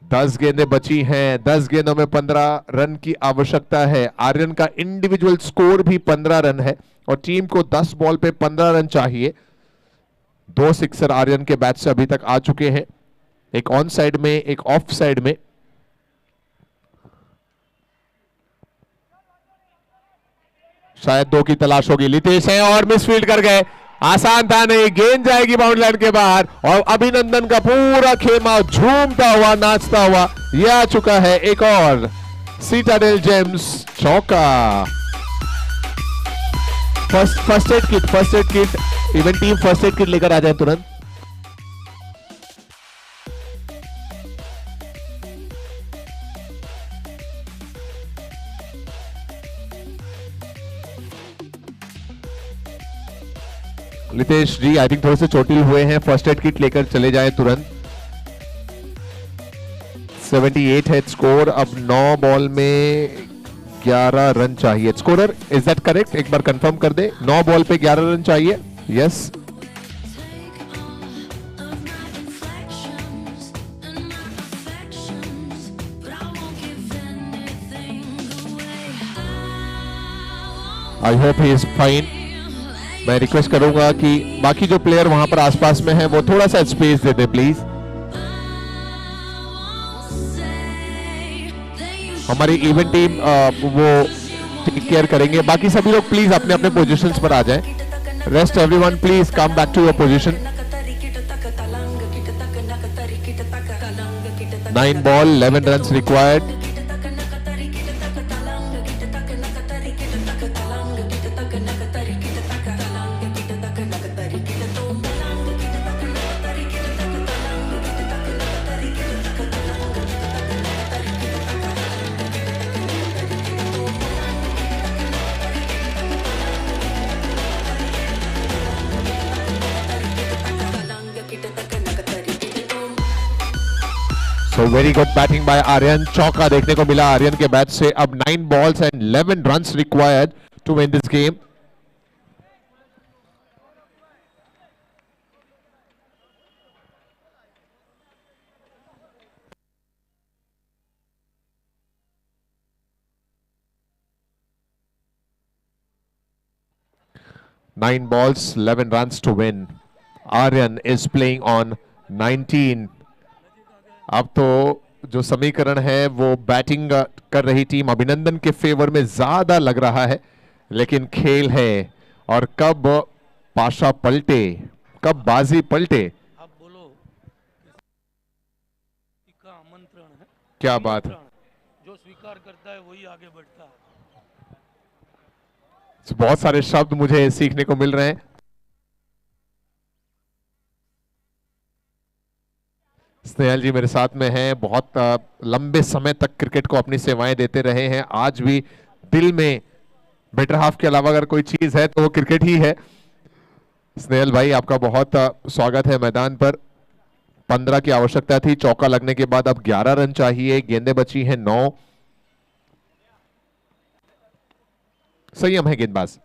10 गेंदें बची हैं. 10 गेंदों में 15 रन की आवश्यकता है. आर्यन का इंडिविजुअल स्कोर भी 15 रन है और टीम को 10 बॉल पे 15 रन चाहिए. 2 सिक्सर आर्यन के बैट से अभी तक आ चुके हैं, एक ऑन साइड में, एक ऑफ साइड में. शायद 2 की तलाश होगी. लितेश है और मिसफील्ड कर गए. आसान था नहीं, गेंद जाएगी बाउंड्री लाइन के बाहर और अभिनंदन का पूरा खेमा झूमता हुआ, नाचता हुआ यह आ चुका है. एक और सीटाडेल जेम्स चौका. First aid kit, event team first aid kit लेकर आ जाए तुरंत. लितेश जी आई थिंक थोड़े से चोटिल हुए हैं, फर्स्ट एड किट लेकर चले जाएं तुरंत. 78 है स्कोर. अब 9 बॉल में 11 रन चाहिए. Scorer, is that correct? एक बार कंफर्म कर दे. 9 बॉल पे 11 रन चाहिए. Yes. I hope he is fine. मैं रिक्वेस्ट करूंगा कि बाकी जो प्लेयर वहां पर आसपास में है वो थोड़ा सा स्पेस दे दे प्लीज. हमारी इवेंट टीम वो टेक केयर करेंगे. बाकी सभी लोग प्लीज अपने अपने पोजीशंस पर आ जाएं. Rest everyone please come back to your position. 9 ball 11 runs required. So very good batting by Aryan. चौका देखने को मिला आर्यन के बैट से. अब 9 balls and 11 runs required to win this game. Nine balls, 11 runs to win. Aryan is playing on 19. अब तो जो समीकरण है वो बैटिंग कर रही टीम अभिनंदन के फेवर में ज्यादा लग रहा है, लेकिन खेल है और कब पाशा पलटे, कब बाजी पलटे. आप बोलो इसका आमंत्रण है. क्या बात है. जो स्वीकार करता है वही आगे बढ़ता है. बहुत सारे शब्द मुझे सीखने को मिल रहे हैं. स्नेहल जी मेरे साथ में हैं, बहुत लंबे समय तक क्रिकेट को अपनी सेवाएं देते रहे हैं. आज भी दिल में बेटर हाफ के अलावा अगर कोई चीज है तो वो क्रिकेट ही है. स्नेहल भाई आपका बहुत स्वागत है मैदान पर. 15 की आवश्यकता थी, चौका लगने के बाद अब 11 रन चाहिए. गेंदें बची हैं 9. संयम है गेंदबाज.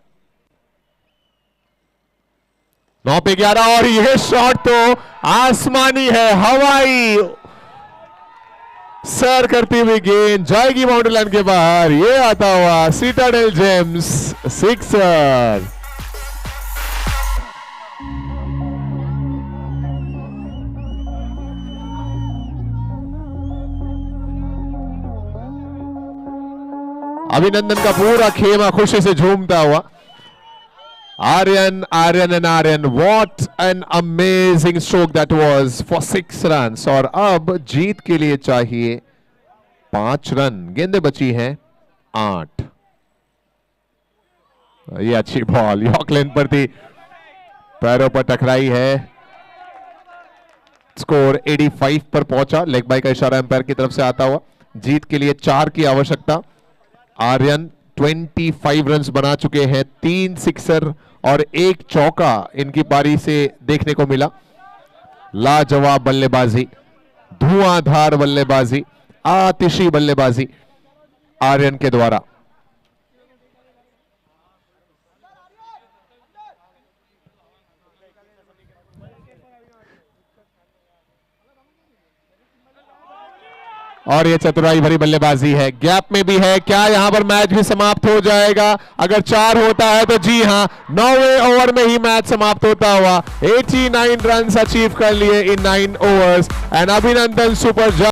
9 पे 11 और यह शॉट तो आसमानी है, हवाई सर करती हुई गेंद जाएगी बाउंड्री लाइन के बाहर. ये आता हुआ सिटाडेल जेम्स सिक्सर. अभिनंदन का पूरा खेमा खुशी से झूमता हुआ. Aryan and Aryan, what an amazing stroke that was for 6 runs. और अब जीत के लिए चाहिए 5 रन. गेंदें बची हैं 8. ये अच्छी बॉल यॉर्क लेन पर थी, पैरों पर टकराई है. स्कोर 85 पर पहुंचा. लेग बाय का इशारा एम्पायर की तरफ से आता हुआ. जीत के लिए 4 की आवश्यकता. आर्यन 25 रन्स बना चुके हैं. 3 सिक्सर और 1 चौका इनकी पारी से देखने को मिला. लाजवाब बल्लेबाजी, धुआंधार बल्लेबाजी, आतिशी बल्लेबाजी आर्यन के द्वारा. और ये चतुराई भरी बल्लेबाजी है. गैप में भी है. क्या यहां पर मैच भी समाप्त हो जाएगा? अगर 4 होता है तो जी हां, 9वें ओवर में ही मैच समाप्त होता हुआ. 89 रन अचीव कर लिए इन 9 ओवर्स. एंड अभिनंदन सुपर